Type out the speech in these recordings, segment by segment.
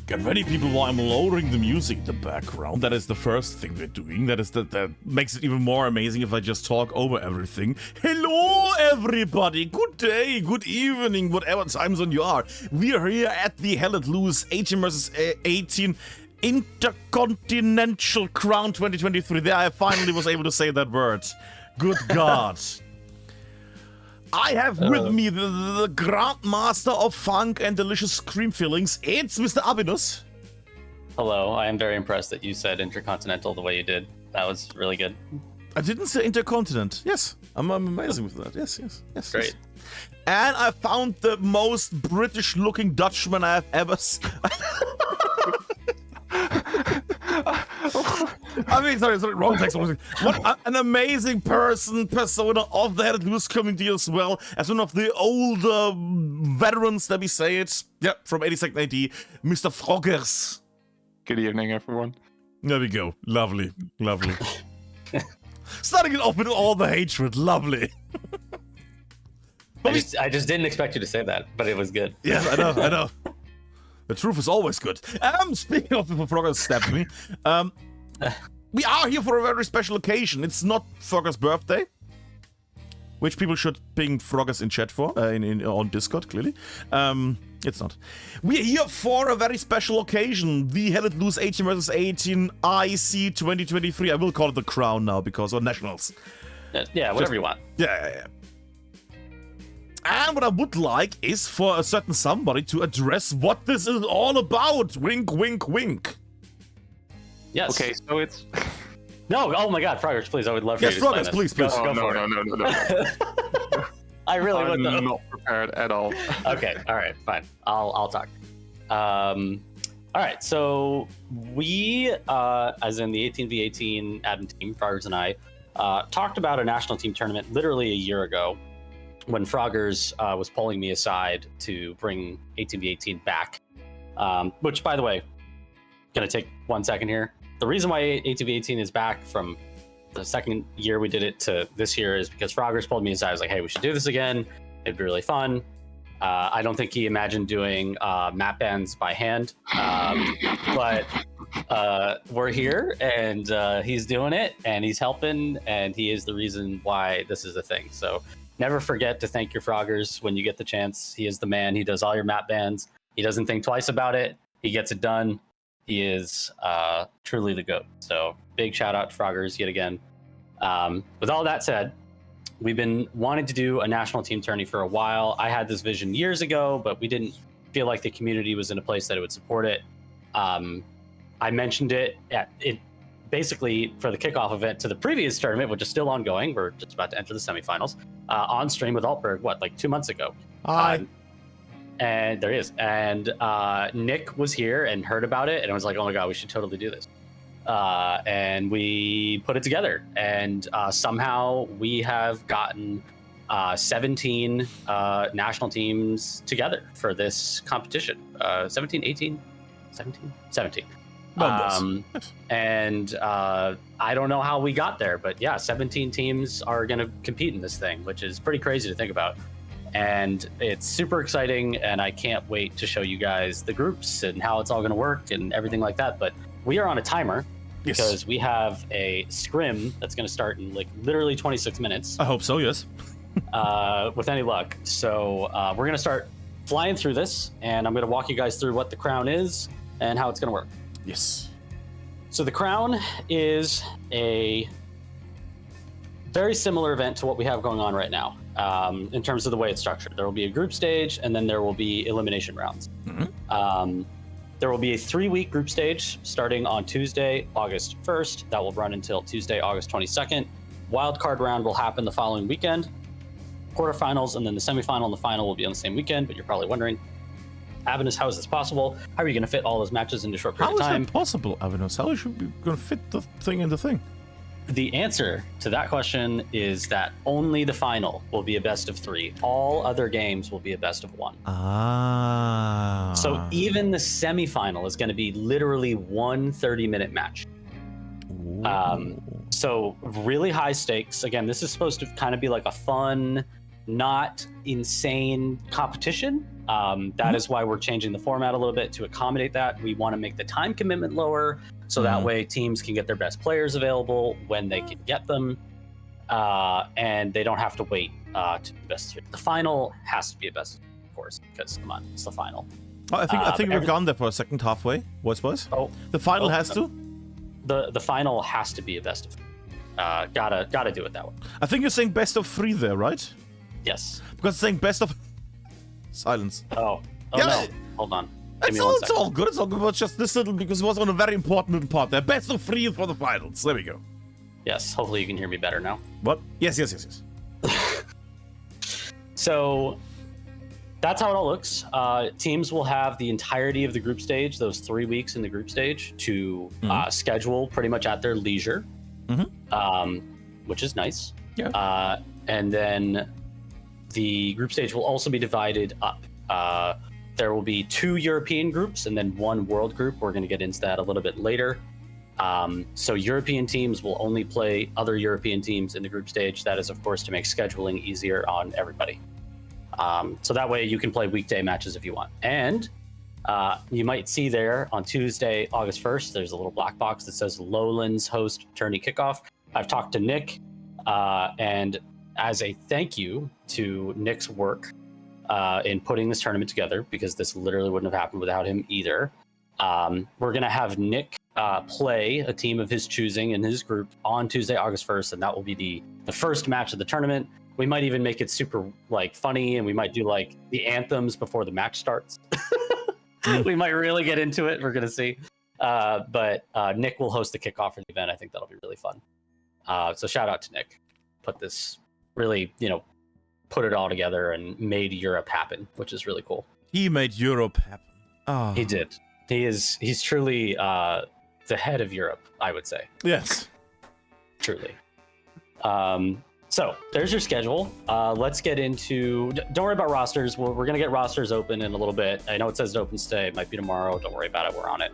Get ready, people, while I'm lowering the music in the background. That is the first thing we're doing. That makes it even more amazing if I just talk over everything. Hello, everybody. Good day, good evening, whatever time zone you are. We are here at the Hell Let Loose 18 vs 18 Intercontinental Crown 2023. There, I finally was able to say that word. Good God. I have with me the Grandmaster of Funk and Delicious Cream Fillings. It's Mr. Abinus. Hello, I am very impressed that you said Intercontinental the way you did. That was really good. I didn't say Intercontinent. Yes, I'm amazing with that. Yes. Great. And I found the most British-looking Dutchman I have ever seen. I mean, sorry, wrong text. What an amazing persona of the Hell Let Loose community as well, as one of the older veterans, let me say it. Yeah, from 82nd AD, Mr. Froggers. Good evening, everyone. There we go. Lovely. Starting it off with all the hatred. Lovely. I just didn't expect you to say that, but it was good. Yes, I know. The truth is always good. Speaking of people, Froggers stabbed me. We are here for a very special occasion. It's not Froggers' birthday, which people should ping Froggers in chat for, on Discord, clearly. It's not. We're here for a very special occasion. The Hell Let Loose 18 vs 18 IC 2023. I will call it the Crown now, because, or Nationals. Yeah, whatever you want. Yeah. And what I would like is for a certain somebody to address what this is all about. Wink, wink, wink. Yes. Okay, so it's... No, oh my god, Froggers, please, I would love for you to Froggers, explain please. this. Go no. for it. I really would, though. I'm not prepared at all. Okay, all right, fine. I'll talk. All right, so we, as in the 18v18 admin team, Froggers and I, talked about a national team tournament literally a year ago when Froggers was pulling me aside to bring 18v18 back. Which, by the way, gonna take 1 second here. The reason why 18v18 is back from the second year we did it to this year is because Froggers pulled me aside. I was like, hey, we should do this again. It'd be really fun. I don't think he imagined doing map bans by hand, but we're here, and he's doing it, and he's helping, and he is the reason why this is a thing. So never forget to thank your Froggers when you get the chance. He is the man. He does all your map bans. He doesn't think twice about it. He gets it done. He is truly the GOAT. So big shout out to Froggers yet again. With all that said, we've been wanting to do a national team tourney for a while. I had this vision years ago, but we didn't feel like the community was in a place that it would support it. I mentioned it basically for the kickoff event to the previous tournament, which is still ongoing. We're just about to enter the semifinals on stream with Altberg, like 2 months ago. And there he is. And Nick was here and heard about it, and I was like, oh my god, we should totally do this. And we put it together, and somehow we have gotten 17 national teams together for this competition. 17, 18, 17? 17. And I don't know how we got there, but yeah, 17 teams are going to compete in this thing, which is pretty crazy to think about. And it's super exciting, and I can't wait to show you guys the groups and how it's all going to work and everything like that. But we are on a timer because we have a scrim that's going to start in like literally 26 minutes. I hope so, yes. With any luck. So we're going to start flying through this, and I'm going to walk you guys through what the Crown is and how it's going to work. Yes. So the Crown is a very similar event to what we have going on right now. In terms of the way it's structured, there will be a group stage, and then there will be elimination rounds. Mm-hmm. There will be a 3-week group stage starting on Tuesday, August 1st. That will run until Tuesday, August 22nd. Wildcard round will happen the following weekend. Quarterfinals and then the semifinal and the final will be on the same weekend. But you're probably wondering, Abinus, how is this possible? How are you going to fit all those matches into a short period of time? How is that possible, Abinus? How are you going to fit the thing in the thing? The answer to that question is that only the final will be a best of 3. All other games will be a best of 1. So even the semifinal is going to be literally one 30-minute match. So really high stakes. Again, this is supposed to kind of be like a fun not insane competition. That is why we're changing the format a little bit to accommodate that. We want to make the time commitment lower, so that way teams can get their best players available when they can get them, and they don't have to wait to the best of three. The final has to be a best of three, of course, because come on, it's the final. Oh, I think we've gone there for a second halfway. Boys. Oh, the final has to. The final has to be a best of three. Gotta do it that way. I think you're saying best of 3 there, right? Yes. Because saying best of silence. Oh Yeah, no! Hold on. It's all good. It's all good. It's just this little because it was on a very important part there. Best of 3 for the finals. There we go. Yes. Hopefully you can hear me better now. What? Yes. So that's how it all looks. Teams will have the entirety of the group stage, those 3 weeks in the group stage, to schedule pretty much at their leisure, which is nice. Yeah. And then the group stage will also be divided up. There will be 2 European groups and then 1 world group. We're going to get into that a little bit later. So European teams will only play other European teams in the group stage. That is, of course, to make scheduling easier on everybody. So that way you can play weekday matches if you want. And you might see there on Tuesday, August 1st, there's a little black box that says Lowlands host tourney kickoff. I've talked to Nick, and as a thank you to Nick's work in putting this tournament together, because this literally wouldn't have happened without him either, we're going to have Nick play a team of his choosing in his group on Tuesday, August 1st, and that will be the first match of the tournament. We might even make it super funny, and we might do the anthems before the match starts. We might really get into it. We're going to see. But Nick will host the kickoff for the event. I think that'll be really fun. So shout out to Nick. Put this really, put it all together and made Europe happen, which is really cool. He made Europe happen. Oh. He did. He's truly the head of Europe, I would say. Yes. Truly. So there's your schedule. Let's get into. Don't worry about rosters. We're going to get rosters open in a little bit. I know it says it opens today. It might be tomorrow. Don't worry about it. We're on it.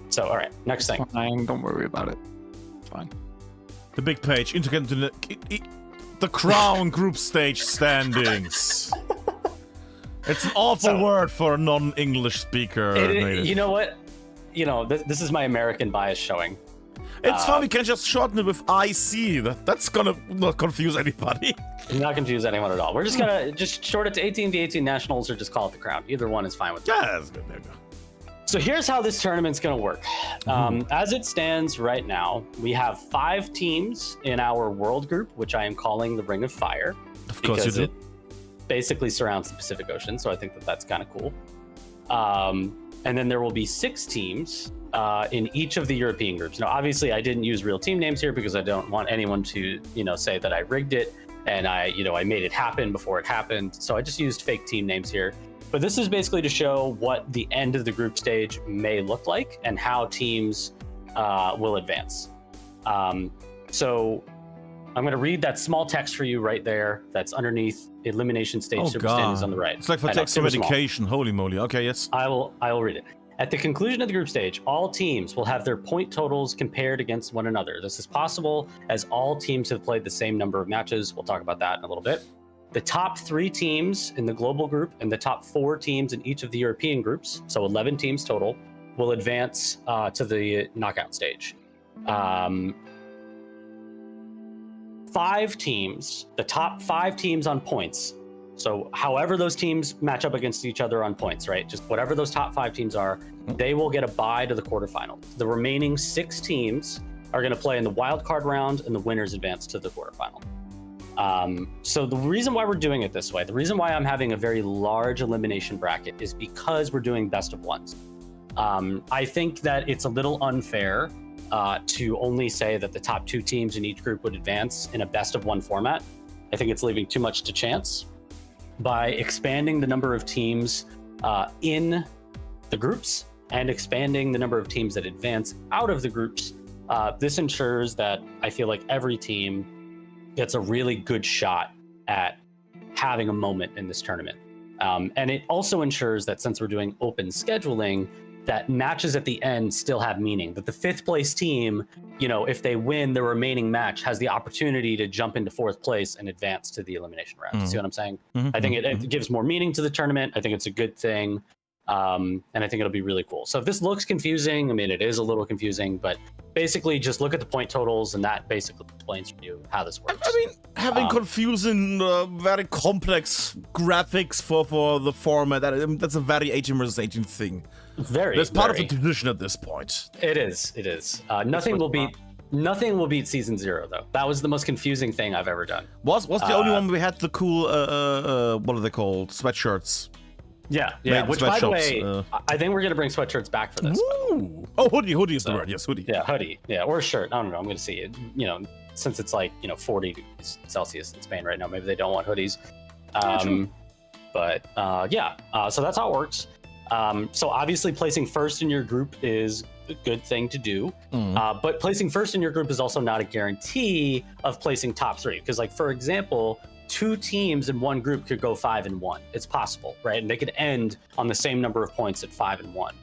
So, all right. Next thing. Fine. Don't worry about it. It's fine. The big page. The Crown group stage standings. It's an awful word for a non-English speaker. You know what? This is my American bias showing. It's fine, we can just shorten it with IC. That's gonna not confuse anybody. Not confuse anyone at all. We're just gonna short it to 18v18 Nationals or just call it the Crown. Either one is fine with me. Yeah, that's good. There you go. So here's how this tournament's gonna work. As it stands right now, we have 5 teams in our world group, which I am calling the Ring of Fire. Of course you do. It basically surrounds the Pacific Ocean, so I think that's kind of cool. And then there will be 6 teams in each of the European groups. Now, obviously, I didn't use real team names here because I don't want anyone to, say that I rigged it and I made it happen before it happened. So I just used fake team names here. But this is basically to show what the end of the group stage may look like and how teams will advance. So I'm going to read that small text for you right there. That's underneath elimination stage super standings on the right. It's like for text medication. Holy moly. Okay, yes. I will read it. At the conclusion of the group stage, all teams will have their point totals compared against one another. This is possible as all teams have played the same number of matches. We'll talk about that in a little bit. The top 3 teams in the global group and the top 4 teams in each of the European groups, so 11 teams total, will advance to the knockout stage. 5 teams, the top 5 teams on points. So however those teams match up against each other on points, right? Just whatever those top 5 teams are, they will get a bye to the quarterfinals. The remaining 6 teams are going to play in the wild card round, and the winners advance to the quarterfinal. So the reason why we're doing it this way, the reason why I'm having a very large elimination bracket is because we're doing best of ones. I think that it's a little unfair to only say that the top 2 teams in each group would advance in a best of 1 format. I think it's leaving too much to chance. By expanding the number of teams in the groups and expanding the number of teams that advance out of the groups, this ensures that I feel like every team gets a really good shot at having a moment in this tournament. And it also ensures that since we're doing open scheduling, that matches at the end still have meaning. That the 5th place team, if they win the remaining match, has the opportunity to jump into 4th place and advance to the elimination round. You see what I'm saying? I think it gives more meaning to the tournament. I think it's a good thing. And I think it'll be really cool. So if this looks confusing, I mean, it is a little confusing, but basically just look at the point totals and that basically explains for you how this works. I mean, having confusing, very complex graphics for the format, that's a very 18 versus 18 thing. That's part of the tradition at this point. It is. Nothing will beat season 0 though. That was the most confusing thing I've ever done. Was the only one we had the cool, what are they called? Sweatshirts. Yeah. Which, by the way, I think we're gonna bring sweatshirts back for this. Ooh. Oh, hoodie is the word. Yes, hoodie. Yeah, hoodie. Yeah, or a shirt. I don't know. I'm gonna see it. Since it's like 40 degrees Celsius in Spain right now, maybe they don't want hoodies. So that's how it works. So obviously, placing first in your group is a good thing to do. But placing first in your group is also not a guarantee of placing top 3. Because, like, for example, 2 teams in one group could go 5-1. It's possible, right? And they could end on the same number of points at 5-1.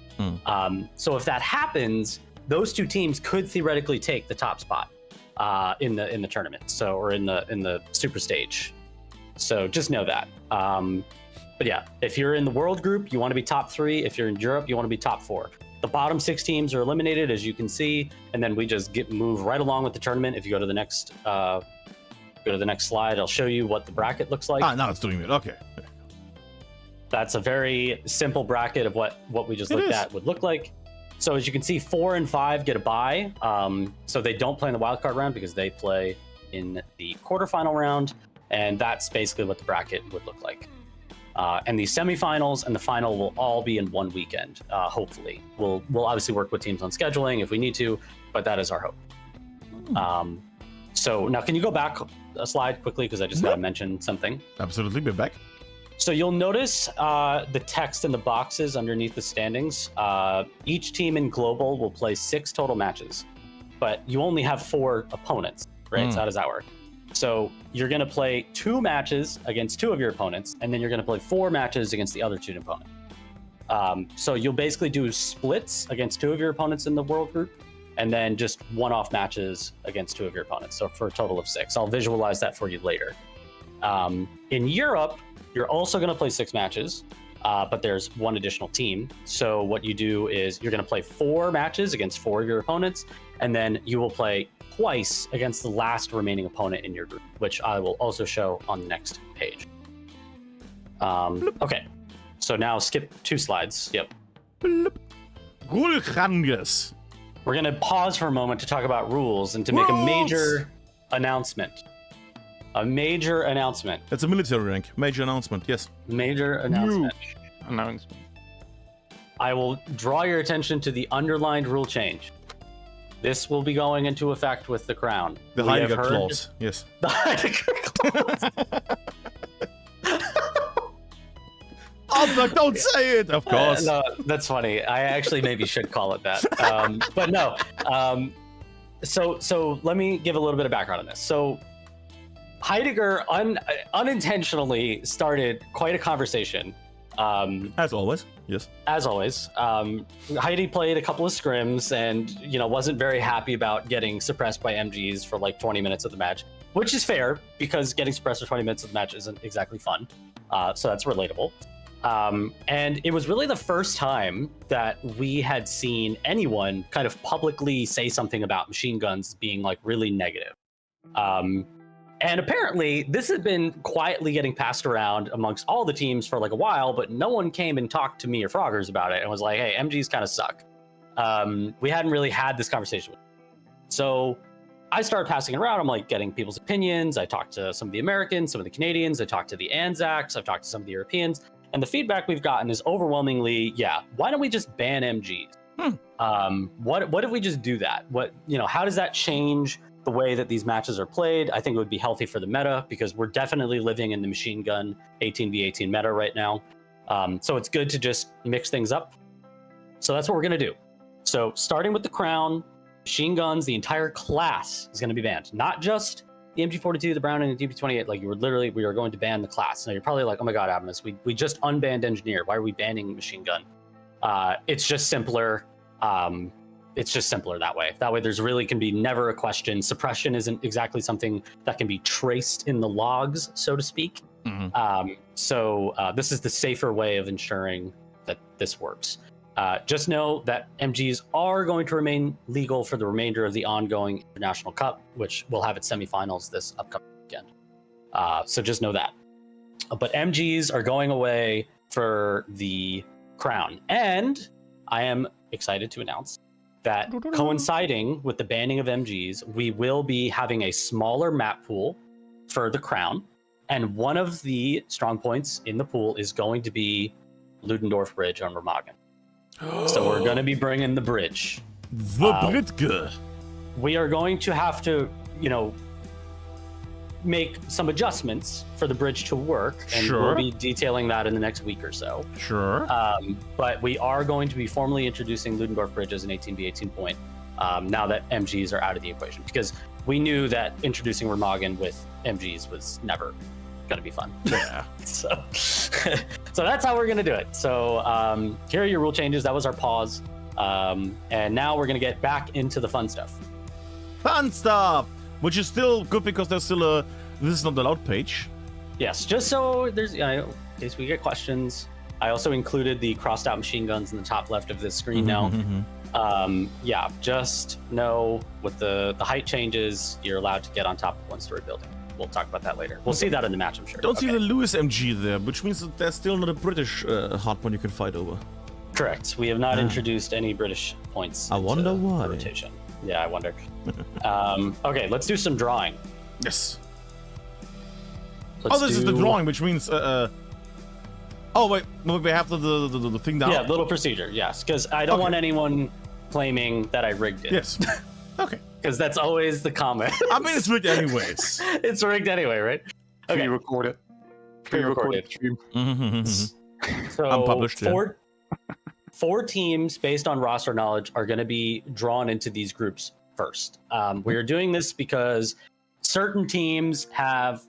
So if that happens, those 2 teams could theoretically take the top spot in the tournament, or in the super stage. So just know that. But yeah, if you're in the world group, you want to be top 3. If you're in Europe, you want to be top 4. The bottom 6 teams are eliminated, as you can see, and then we just move right along with the tournament. If you go to the next slide, I'll show you what the bracket looks like. Now it's doing it. Okay. That's a very simple bracket of what we just looked at would look like. So as you can see, 4 and 5 get a bye. So they don't play in the wildcard round because they play in the quarterfinal round, and that's basically what the bracket would look like. And the semifinals and the final will all be in one weekend. Hopefully, we'll obviously work with teams on scheduling if we need to, but that is our hope. So now, can you go back a slide quickly, because I just got to mention something. Absolutely, be back. So you'll notice the text in the boxes underneath the standings. Each team in global will play 6 total matches, but you only have 4 opponents, right? So how does that work? So you're going to play 2 matches against 2 of your opponents, and then you're going to play 4 matches against the other 2 opponents. So you'll basically do splits against 2 of your opponents in the world group, and then just one-off matches against 2 of your opponents. So for a total of 6. I'll visualize that for you later. In Europe, you're also going to play 6 matches, but there's 1 additional team. So what you do is you're going to play 4 matches against 4 of your opponents, and then you will play twice against the last remaining opponent in your group, which I will also show on the next page. Okay, so now skip 2 slides. Yep. Rulganges. We're going to pause for a moment to talk about rules and to make a major announcement. A major announcement. That's a military rank. Major announcement, yes. Major announcement. Announcement. I will draw your attention to the underlined rule change. This will be going into effect with the crown. The Heidegger clause, yes. The Heidegger clause. Oh, but don't say it, of course. No, that's funny. I actually maybe should call it that. But no. So let me give a little bit of background on this. So Heidegger unintentionally started quite a conversation. As always, yes. As always, Heidi played a couple of scrims and wasn't very happy about getting suppressed by MGs for like 20 minutes of the match, which is fair because getting suppressed for 20 minutes of the match isn't exactly fun. So that's relatable. And it was really the first time that we had seen anyone kind of publicly say something about machine guns being like really negative. And apparently this had been quietly getting passed around amongst all the teams for like a while, but no one came and talked to me or Froggers about it and was like, hey, MGs kind of suck. We hadn't really had this conversation. So I started passing it around. I'm like getting people's opinions. I talked to some of the Americans, some of the Canadians. I talked to the Anzacs. I've talked to some of the Europeans. And the feedback we've gotten is overwhelmingly, yeah, why don't we just ban MGs? What if we just do that? How does that change the way that these matches are played? I think it would be healthy for the meta because we're definitely living in the machine gun 18v18 meta right now. So it's good to just mix things up. So that's what we're going to do. So starting with the crown, machine guns, the entire class is going to be banned. Not just the MG42, the Browning, and the DP28. Like we are going to ban the class. Now you're probably like, oh my God, Abinus, we just unbanned engineer. Why are we banning machine gun? It's just simpler. It's just simpler that way. That way, there's really can be never a question. Suppression isn't exactly something that can be traced in the logs, so to speak. So this is the safer way of ensuring that this works. Just know that MGs are going to remain legal for the remainder of the ongoing International Cup, which will have its semifinals this upcoming weekend. So just know that. But MGs are going away for the crown. And I am excited to announce that coinciding with the banning of MGs, we will be having a smaller map pool for the crown. And one of the strong points in the pool is going to be Ludendorff Bridge on Remagen. So we're going to be bringing the bridge. The Britke. We are going to have to, make some adjustments for the bridge to work, and we'll be detailing that in the next week or so. Sure. But we are going to be formally introducing Ludendorff Bridge as an 18v18 point now that MGs are out of the equation, because we knew that introducing Remagen with MGs was never going to be fun. Yeah. so that's how we're going to do it. So here are your rule changes. That was our pause. And now we're going to get back into the fun stuff. Fun stuff! Which is still good because there's still a this is not allowed page. Yes, just so there's, in case we get questions. I also included the crossed out machine guns in the top left of this screen now. Yeah, just know with the height changes, you're allowed to get on top of one-story building. We'll talk about that later. We'll see that in the match, I'm sure. Don't see the Lewis MG there, which means that there's still not a British hardpoint you can fight over. Correct. We have not introduced any British points. I wonder why. Rotation. Yeah, I wonder. Okay, let's do some drawing. Yes. This is the drawing, which means oh wait, we have the thing down. Yeah, little procedure. Yes, because I don't want anyone claiming that I rigged it. Yes. Okay. Because that's always the comment. I mean, it's rigged anyways. It's rigged anyway, right? Okay. Pre-record it. Pre-recorded. Stream. So Unpublished, four teams based on roster knowledge are going to be drawn into these groups first. We are doing this because certain teams have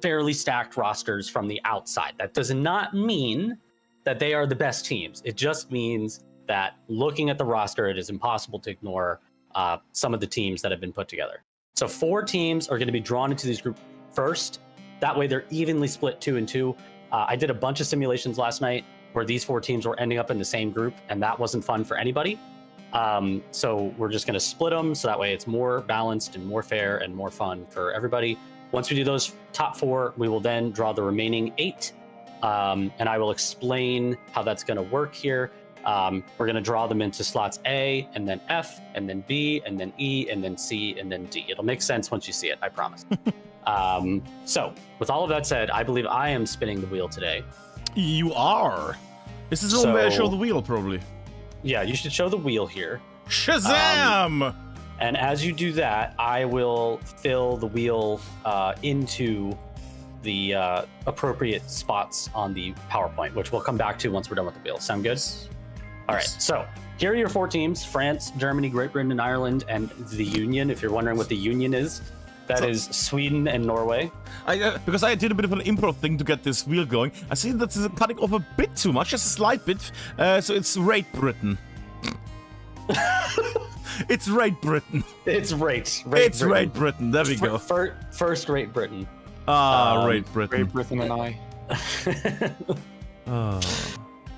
fairly stacked rosters from the outside. That does not mean that they are the best teams. It just means that looking at the roster, it is impossible to ignore some of the teams that have been put together. So 4 teams are going to be drawn into these groups first. That way they're evenly split 2 and 2. I did a bunch of simulations last night where these 4 teams were ending up in the same group, and that wasn't fun for anybody. So we're just going to split them so that way it's more balanced and more fair and more fun for everybody. Once we do those top 4, we will then draw the remaining 8, and I will explain how that's going to work here. We're going to draw them into slots A, and then F, and then B, and then E, and then C, and then D. It'll make sense once you see it, I promise. So with all of that said, I believe I am spinning the wheel today. You are. This is the only way I show the wheel, probably. Yeah, you should show the wheel here. Shazam! And as you do that, I will fill the wheel into the appropriate spots on the PowerPoint, which we'll come back to once we're done with the wheel. Sound good? All right, so here are your 4 teams: France, Germany, Great Britain, and Ireland, and the Union. If you're wondering what the Union is, that is Sweden and Norway. Because I did a bit of an improv thing to get this wheel going. I see that it's cutting off a bit too much, just a slight bit. So it's Great Britain. It's Great Britain. It's Great Britain. There we go. First Great Britain. Great Britain. Great Britain and I.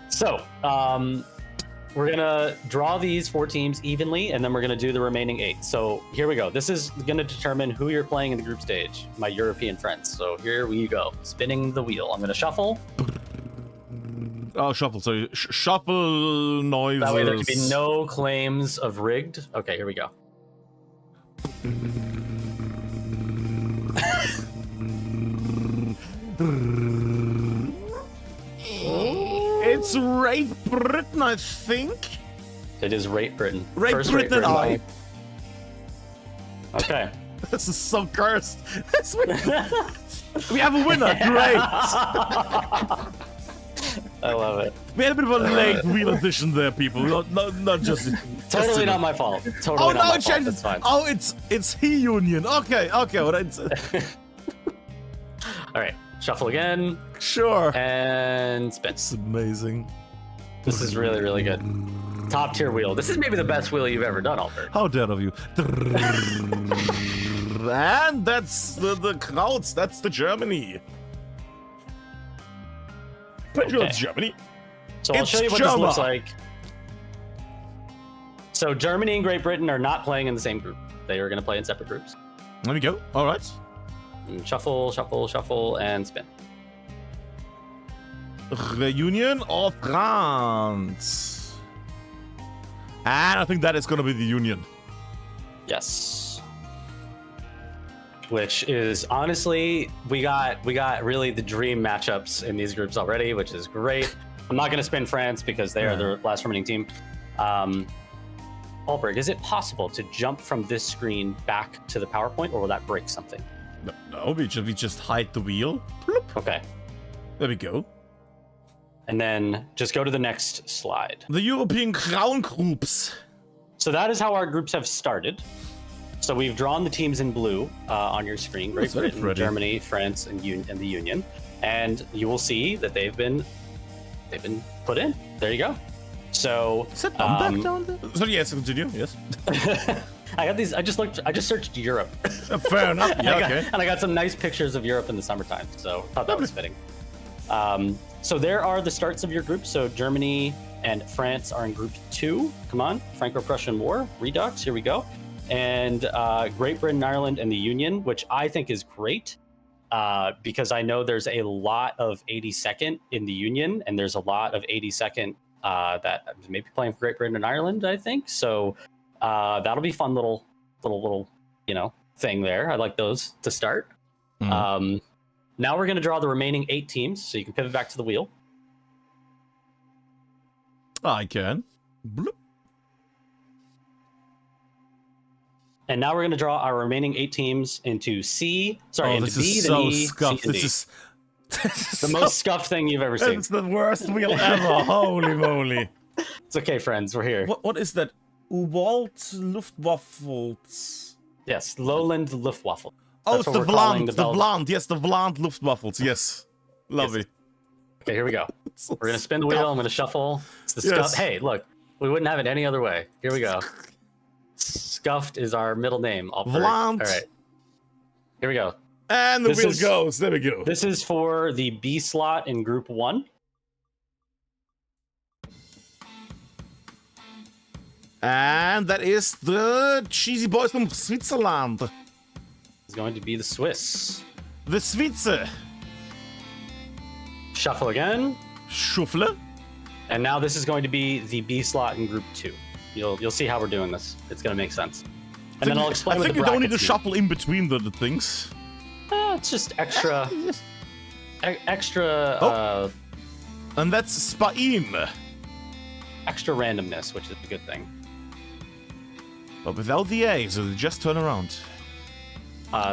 So, we're gonna draw these 4 teams evenly, and then we're gonna do the remaining 8. So here we go. This is gonna determine who you're playing in the group stage, my European friends. So here we go, spinning the wheel. I'm gonna shuffle. Oh, shuffle. So shuffle noises. That way there can be no claims of rigged. Okay, here we go. It's Great Britain, I think. It is Great Britain. Great Britain and I. Okay. This is so cursed. We have a winner. Great. I love it. We had a bit of a late wheel edition there, people. Not just. Totally not my fault. Totally oh, not no, my it fault. changes. It's fine. Oh, it's he union. Okay. Well, that's, all right. Shuffle again. Sure. And spin. It's amazing. This is really, really good. Top tier wheel. This is maybe the best wheel you've ever done, Albert. How dare of you? And that's the crowds. That's the Germany. Pretty sure it's Germany. So I'll show you what this looks like. So Germany and Great Britain are not playing in the same group. They are going to play in separate groups. There we go. All right. And shuffle, shuffle, shuffle, and spin. Reunion of France. And I think that is going to be the Union. Yes. Which is honestly, we got really the dream matchups in these groups already, which is great. I'm not going to spin France because they are the last remaining team. Albert, is it possible to jump from this screen back to the PowerPoint, or will that break something? No, we just hide the wheel. Bloop. Okay. There we go. And then just go to the next slide. The European Crown Groups. So that is how our groups have started. So we've drawn the teams in blue on your screen. Great Britain, Germany, France, and the Union. And you will see that they've been put in. There you go. So is that back down there? So yes, continue. Yes. I got these. I just searched Europe. Fair enough. Yeah, okay. And I got some nice pictures of Europe in the summertime. So I thought that was fitting. So there are the starts of your group. So Germany and France are in Group 2. Come on, Franco-Prussian War, Redux. Here we go. And Great Britain, Ireland, and the Union, which I think is great. Because I know there's a lot of 82nd in the Union, and there's a lot of 82nd that maybe playing for Great Britain and Ireland, I think. So that'll be fun little thing there. I like those to start. Mm-hmm. Now we're going to draw the remaining 8 teams, so you can pivot back to the wheel. I can. Bloop. And now we're going to draw our remaining 8 teams into C. Sorry, into this B, is then so E, scuffed. C, and D. This is the most scuffed thing you've ever seen. It's the worst wheel ever. Holy moly. It's okay, friends. We're here. What is that? U-Boot Luftwaffels. Yes, Lowland Luftwaffe. Oh, it's the Vland. Yes, the Vland Luftwaffels. Yes. Lovely. Yes. Okay, here we go. We're going to spin the wheel. I'm going to shuffle. It's the scuffed. Hey, look. We wouldn't have it any other way. Here we go. Scuffed is our middle name. Vland. All right. Here we go. And the wheel goes. There we go. This is for the B slot in Group 1. And that is the cheesy boys from Switzerland. It's going to be the Swiss. The Switzer. Shuffle again. Shuffle. And now this is going to be the B slot in Group 2. You'll see how we're doing this. It's going to make sense. And then I'll explain. I think you don't need to shuffle in between the things. It's just extra. And that's Spain. Extra randomness, which is a good thing. But without the A, so they just turn around.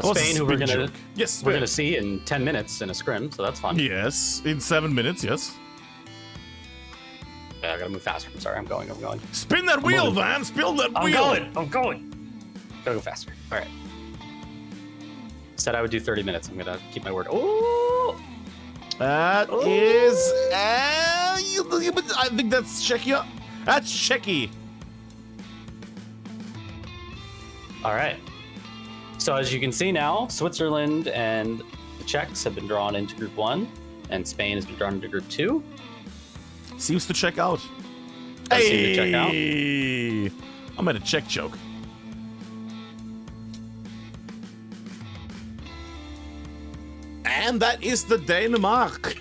Spain, who we're gonna see in 10 minutes in a scrim, so that's fun. Yes, in 7 minutes, yes. Yeah, I gotta move faster. I'm sorry, I'm going. Spin that wheel, man! Spin that wheel! I'm going! Gotta go faster. Alright. Said I would do 30 minutes. I'm gonna keep my word. Oh! That is... I think that's Czechia. That's Czechia. Alright. So as you can see now, Switzerland and the Czechs have been drawn into Group 1, and Spain has been drawn into Group 2. Seems to check out. Seem to check out. I'm at a Czech joke. And that is the Denmark.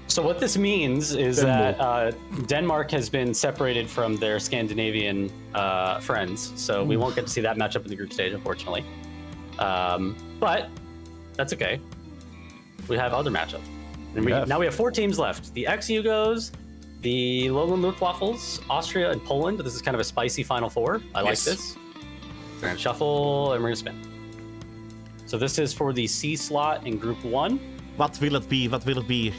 So what this means is that Denmark has been separated from their Scandinavian friends, so we won't get to see that matchup in the group stage, unfortunately. But that's okay. We have other matchups. And now we have 4 teams left. The ex-Yugos, the Lowland Luftwaffles, Austria, and Poland. This is kind of a spicy Final Four. I like this. We're going to shuffle, and we're going to spin. So this is for the C slot in Group 1. What will it be? What will it be?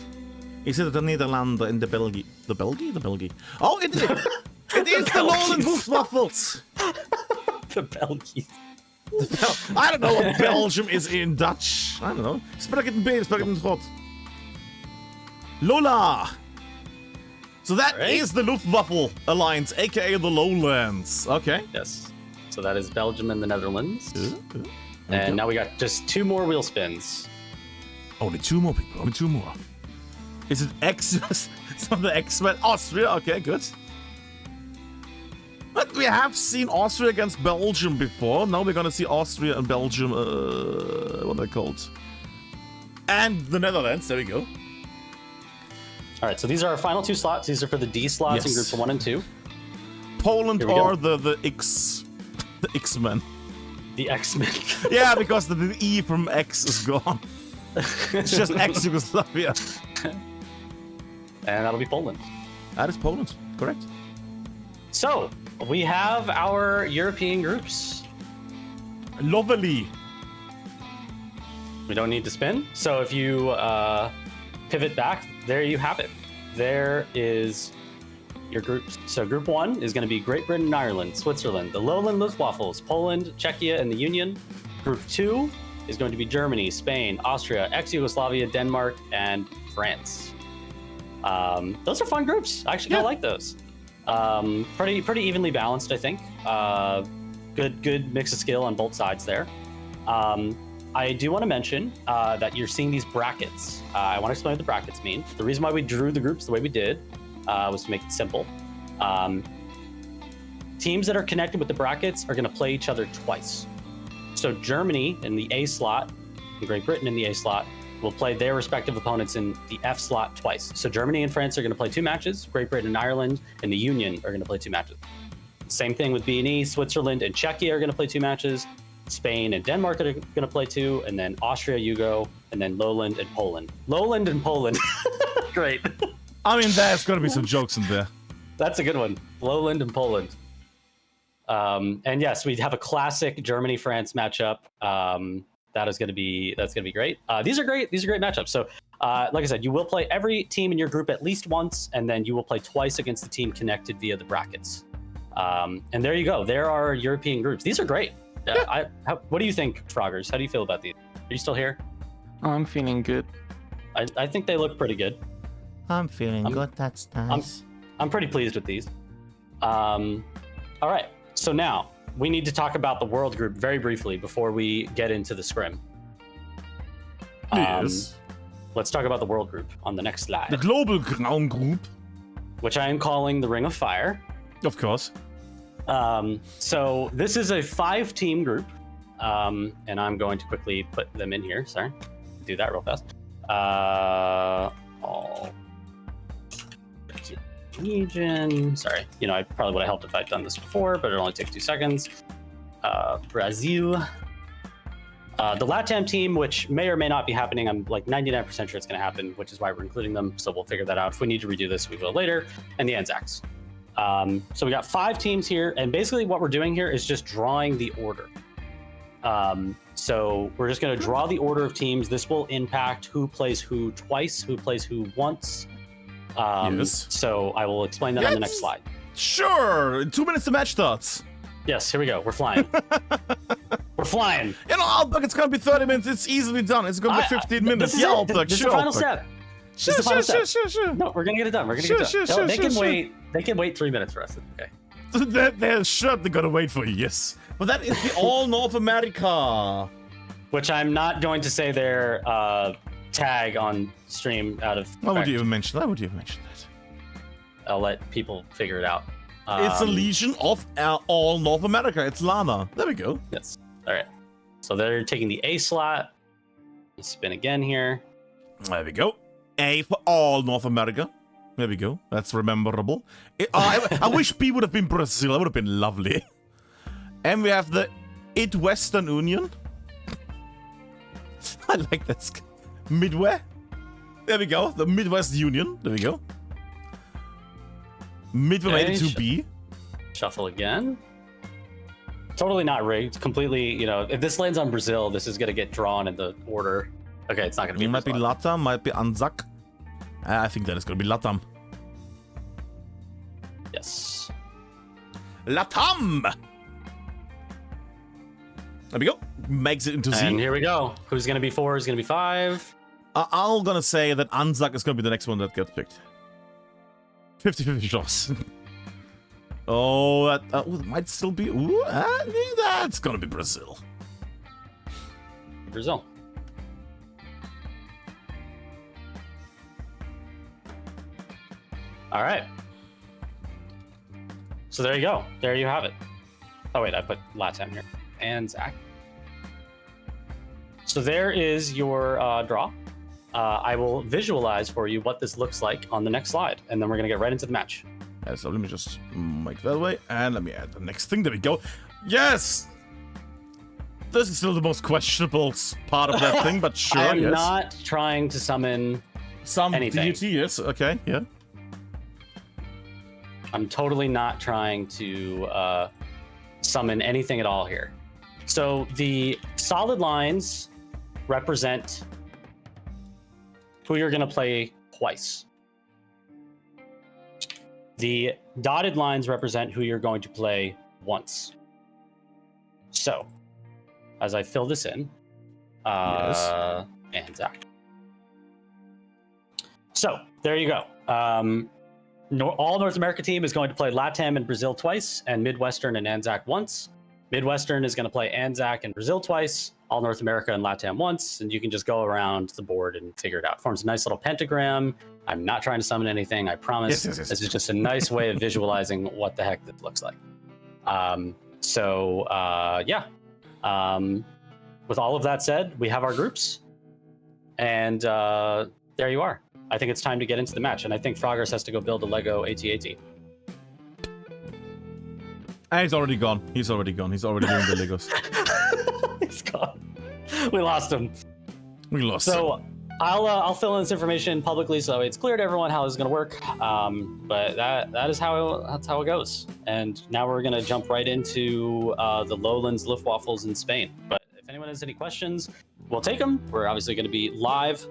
Is it the Netherlands and the Belgium? The Belgium? The Belgium. Oh, it is! It is the Lowland Luftwaffles! The Belgium. I don't know what Belgium is in Dutch. I don't know. Spreek het in B, spreek het in God. Lola! So that Right. is the Luftwaffe Alliance, aka the Lowlands. Okay. Yes. So that is Belgium and the Netherlands. Okay. And now we got just 2 more wheel spins. Only 2 more people. Only 2 more. Is it X? It's not the X-Men. Austria. Okay, good. But we have seen Austria against Belgium before. Now we're gonna see Austria and Belgium. What are they called? And the Netherlands. There we go. All right, so these are our final 2 slots. These are for the D slots in Yes. groups 1 and 2. Poland Here we go. or the X-Men. The X-Men. Yeah, because the E from X is gone. It's just ex-Yugoslavia. And that'll be Poland. That is Poland, correct? So we have our European groups. Lovely. We don't need to spin. So if you pivot back, there you have it. There is your groups. So group 1 is going to be Great Britain and Ireland, Switzerland, the Lowland Luftwaffles, Poland, Czechia, and the Union. Group 2 is going to be Germany, Spain, Austria, ex-Yugoslavia, Denmark, and France. Those are fun groups. I actually kind of like those. Pretty evenly balanced, I think. Good mix of skill on both sides there. I do want to mention that you're seeing these brackets. I want to explain what the brackets mean. The reason why we drew the groups the way we did was to make it simple. Teams that are connected with the brackets are going to play each other twice. So Germany in the A slot and Great Britain in the A slot will play their respective opponents in the F slot twice. So Germany and France are going to play 2 matches. Great Britain and Ireland and the Union are going to play 2 matches. Same thing with B&E. Switzerland and Czechia are going to play 2 matches. Spain and Denmark are going to play 2, and then Austria, Yugo, and then Lowland and Poland. Lowland and Poland. Great. I mean, there's got to be some jokes in there. That's a good one. Lowland and Poland. And yes, we have a classic Germany-France matchup. That's going to be great. These are great matchups. So, like I said, you will play every team in your group at least once, and then you will play twice against the team connected via the brackets. And there you go. There are European groups. These are great. What do you think, Froggers? How do you feel about these? Are you still here? I'm feeling good. I think they look pretty good. I'm feeling good. That's nice. I'm pretty pleased with these. All right. So now we need to talk about the world group very briefly before we get into the scrim. Yes. Let's talk about the world group on the next slide, The global ground group. which I am calling the Ring of Fire. Of course. So this is a 5-team group, and I'm going to quickly put them in here. Sorry, do that real fast. All region. Sorry, I probably would have helped if I'd done this before, but it only takes 2 seconds. Brazil. The LATAM team, which may or may not be happening, I'm like 99% sure it's going to happen, which is why we're including them. So we'll figure that out. If we need to redo this, we will later. And the Anzacs. So we got 5 teams here, and basically what we're doing here is just drawing the order. So we're just going to draw the order of teams. This will impact who plays who twice, who plays who once. Yes. So I will explain that on the next slide. Sure. In 2 minutes, the match starts. Yes, here we go. We're flying. We're flying. Albert, it's gonna be 30 minutes. It's easily done. It's gonna be 15 minutes. This is Yeah, it. Albert, This is sure. the final Albert. step. Sure, This is the final step. sure. No, we're gonna get it done. We're gonna get it done. Sure, They can sure. wait. They can wait 3 minutes for us. Okay. They're certainly gonna wait for you, yes. But that is the all North America. Which I'm not going to say their tag on stream out of. Why would respect. you even mention that? I'll let people figure it out. It's a legion of all North America. It's Lana. There we go. Yes. All right. So they're taking the A slot. Spin again here. There we go. A for all North America. There we go. That's rememberable. I wish B would have been Brazil. That would have been lovely. And we have the Western Union. I like that. Midway. There we go. The Midwest Union. There we go. Midway made it to B. Shuffle again. Totally not rigged. Completely, if this lands on Brazil, this is going to get drawn in the order. Okay, it's not going to be. It might be Latam, might be Anzac. I think that is going to be Latam. Yes. Latam! There we go. Makes it into Z. And here we go. Who's going to be 4? Who's going to be 5? I'm going to say that Anzac is going to be the next one that gets picked. 50-50 chance. Oh, that might still be. Ooh, that's gonna be Brazil. Brazil. All right. So there you go. There you have it. Oh wait, I put Latam here. And Zach. So there is your draw. I will visualize for you what this looks like on the next slide, and then we're gonna get right into the match. So let me just make that way, and let me add the next thing. There we go. Yes! This is still the most questionable part of that thing, but sure, I'm yes. not trying to summon Some anything. deity, yes, okay, yeah. I'm totally not trying to summon anything at all here. So the solid lines represent who you're going to play twice. The dotted lines represent who you're going to play once. So, as I fill this in, Yes. and Zach. So, there you go. All North America team is going to play LATAM and Brazil twice, and Midwestern and Anzac once. Midwestern is going to play Anzac and Brazil twice, all North America and LATAM once, and you can just go around the board and figure it out. Forms a nice little pentagram. I'm not trying to summon anything, I promise. Yes. This is just a nice way of visualizing what the heck this looks like. With all of that said, we have our groups, and there you are. I think it's time to get into the match, and I think Froggers has to go build a Lego AT-AT. And he's already gone. He's already gone. He's already doing the Legos. He's gone. We lost him. We lost him. So I'll fill in this information publicly so it's clear to everyone how this is going to work. But that's how it goes. And now we're going to jump right into the Lowlands Luftwaffles in Spain. But if anyone has any questions, we'll take them. We're obviously going to be live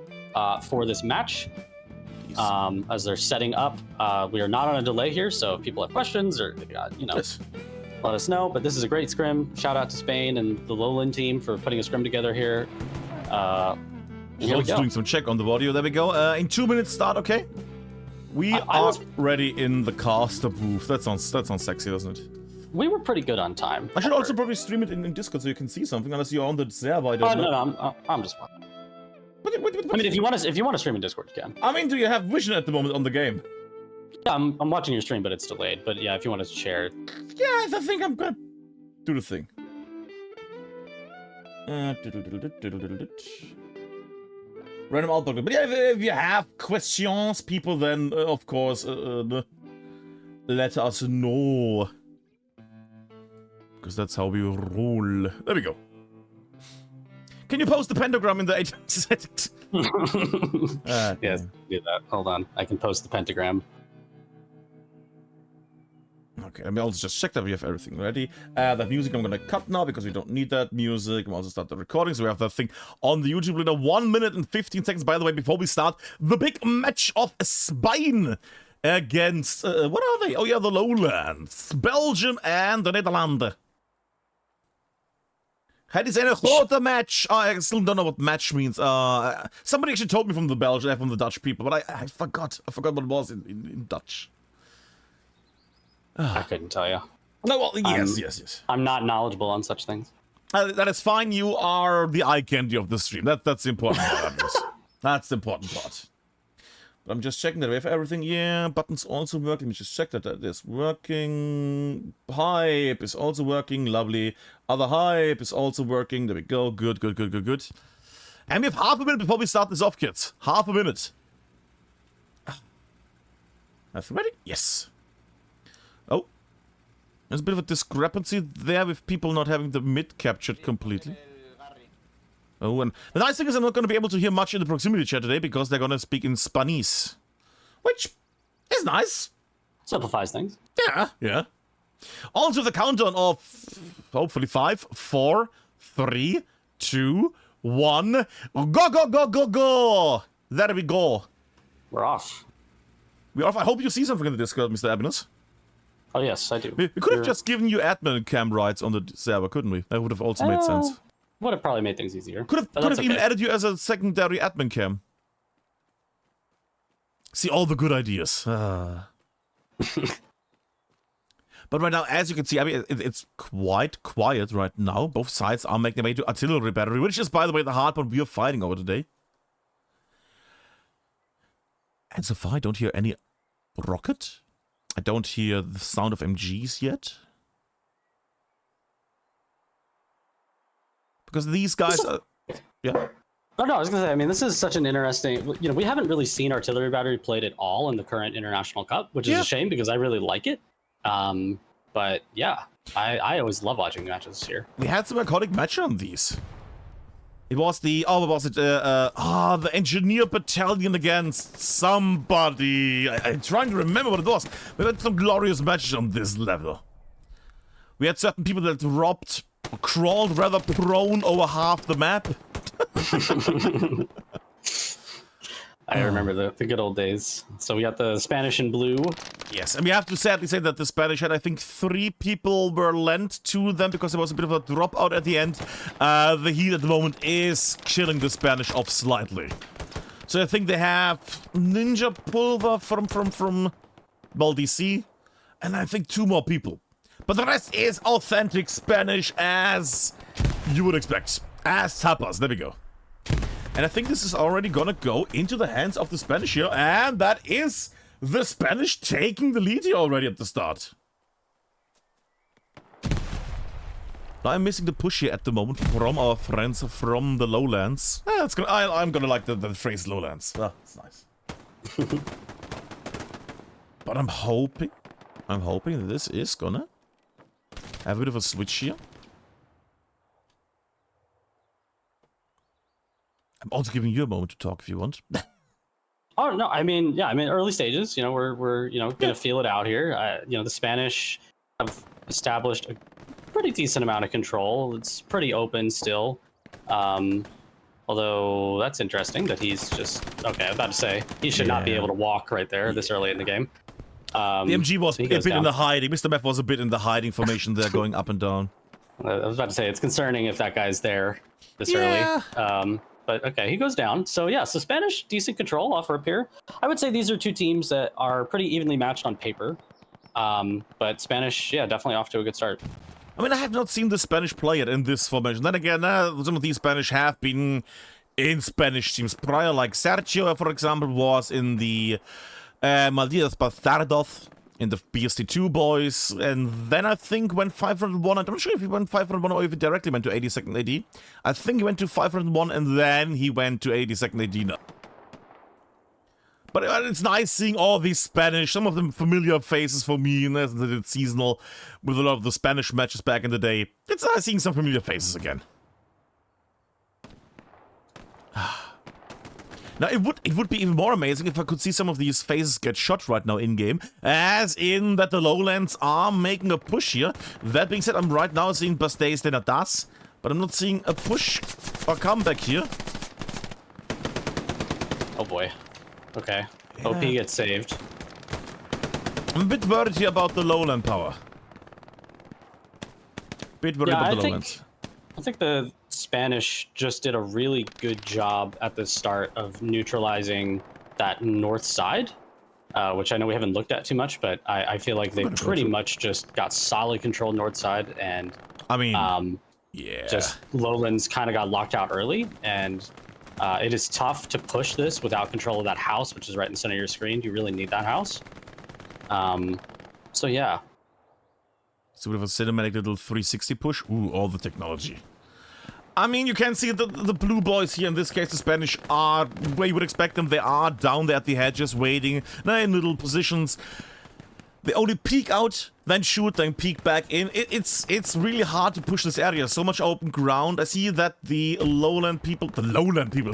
for this match. As they're setting up, we are not on a delay here, so if people have questions or Yes. let us know. But this is a great scrim. Shout out to Spain and the Lowland team for putting a scrim together here. Here we Just go. doing some check on the audio. There we go. In 2 minutes start, okay? We are ready in the caster booth. That sounds sexy, doesn't it? We were pretty good on time. I should also probably stream it in Discord so you can see something, unless you're on the server. I don't know. No, I'm just. What- I mean, if you want to stream in Discord, you can. I mean, do you have vision at the moment on the game? Yeah, I'm watching your stream, but it's delayed. But yeah, if you want to share. Yeah, I think I'm gonna do the thing. Random outbox. But yeah, if you have questions, people, then of course let us know. Because that's how we roll. There we go. Can you post the pentagram in the settings? Yes, do that. Hold on, I can post the pentagram. Okay, let me also just check that we have everything ready. That music I'm gonna cut now because we don't need that music. I'm also start the recording, so we have that thing on the YouTube in 1 minute and 15 seconds. By the way, before we start, the big match of Spain against what are they? Oh yeah, the Lowlands, Belgium and the Netherlands. Het is een grote match. I still don't know what match means. Somebody actually told me from the Belgian, from the Dutch people, but I forgot. I forgot what it was in Dutch. I couldn't tell you. No, well, yes. I'm not knowledgeable on such things. That is fine. You are the eye candy of the stream. That's the important part. That's the important part. But I'm just checking that we have everything. Yeah, buttons also work. Let me just check that is working. Hype is also working. Lovely. Other hype is also working. There we go. Good. And we have half a minute before we start this off, kids. Half a minute. Everything ready? Yes. Oh. There's a bit of a discrepancy there with people not having the mid captured completely. Oh, and the nice thing is I'm not going to be able to hear much in the proximity chat today because they're going to speak in Spanish. Which is nice. Simplifies things. Yeah. On to the countdown of hopefully 5, 4, 3, 2, 1. Go! There we go. We're off. We're off. I hope you see something in the Discord, Mr. Abinus. Oh yes, I do. We could have just given you Admincam rights on the server, couldn't we? That would have also made sense. Would have probably made things easier. Could have even added you as a secondary admin cam. See all the good ideas. But right now, as you can see, I mean, it's quite quiet right now. Both sides are making their way to artillery battery, which is, by the way, the hard one we are fighting over today. And so far, I don't hear any rocket. I don't hear the sound of MGs yet. Because these guys are... Yeah. Oh, no, I was going to say, I mean, this is such an interesting... You know, we haven't really seen artillery battery played at all in the current International Cup, which is a shame because I really like it. But yeah, I always love watching matches this year. We had some iconic matches on these. It was the... Oh, what was it? The Engineer Battalion against somebody. I'm trying to remember what it was. We had some glorious matches on this level. We had certain people that dropped... crawled rather prone over half the map. I remember the good old days. So we got the Spanish in blue. Yes, and we have to sadly say that the Spanish had, I think, 3 people were lent to them because there was a bit of a dropout at the end. The heat at the moment is killing the Spanish off slightly. So I think they have Ninja Pulver from DC, and I think 2 more people. But the rest is authentic Spanish as you would expect. As tapas. There we go. And I think this is already gonna go into the hands of the Spanish here. And that is the Spanish taking the lead here already at the start. Now I'm missing the push here at the moment from our friends from the lowlands. I'm gonna like the phrase lowlands. Ah, it's nice. But I'm hoping that this is gonna have a bit of a switch here. I'm also giving you a moment to talk if you want. Oh no, I mean, yeah, I mean, early stages. You know, we're gonna feel it out here. You know, the Spanish have established a pretty decent amount of control. It's pretty open still. Although that's interesting that he's just okay. I'm about to say he should not be able to walk right there this early in the game. The MG was a bit in the hiding. Mr. Meth was a bit in the hiding formation there, going up and down. I was about to say it's concerning if that guy's there this early. But okay, he goes down. So yeah, so Spanish, decent control off up here. I would say these are 2 teams that are pretty evenly matched on paper. But Spanish, yeah, definitely off to a good start. I mean, I have not seen the Spanish play it in this formation. Then again, some of these Spanish have been in Spanish teams prior, like Sergio, for example, was in the Malditas Bastardos, in the BST2 boys, and then I think went 501. I'm not sure if he went 501 or if he directly went to 82nd AD. I think he went to 501 and then he went to 82nd AD now. But it's nice seeing all these Spanish, some of them familiar faces for me, and it's seasonal with a lot of the Spanish matches back in the day. It's nice seeing some familiar faces again. Now, it would be even more amazing if I could see some of these faces get shot right now in-game, as in that the lowlands are making a push here. That being said, I'm right now seeing Bastéis de Natas, but I'm not seeing a push or comeback here. Oh boy. Okay. Yeah. OP gets saved. I'm a bit worried here about the lowland power. Bit worried about the lowlands. I think the Spanish just did a really good job at the start of neutralizing that north side, which I know we haven't looked at too much, but I feel like they pretty much just got solid control north side, and I mean, just lowlands kind of got locked out early, and it is tough to push this without control of that house, which is right in the center of your screen. You really need that house. So yeah. So we have a cinematic little 360 push. Ooh, all the technology. I mean, you can see the blue boys here, in this case the Spanish, are where you would expect them. They are down there at the hedges, waiting, in little positions. They only peek out, then shoot, then peek back in. It's really hard to push this area. So much open ground. I see that the lowland people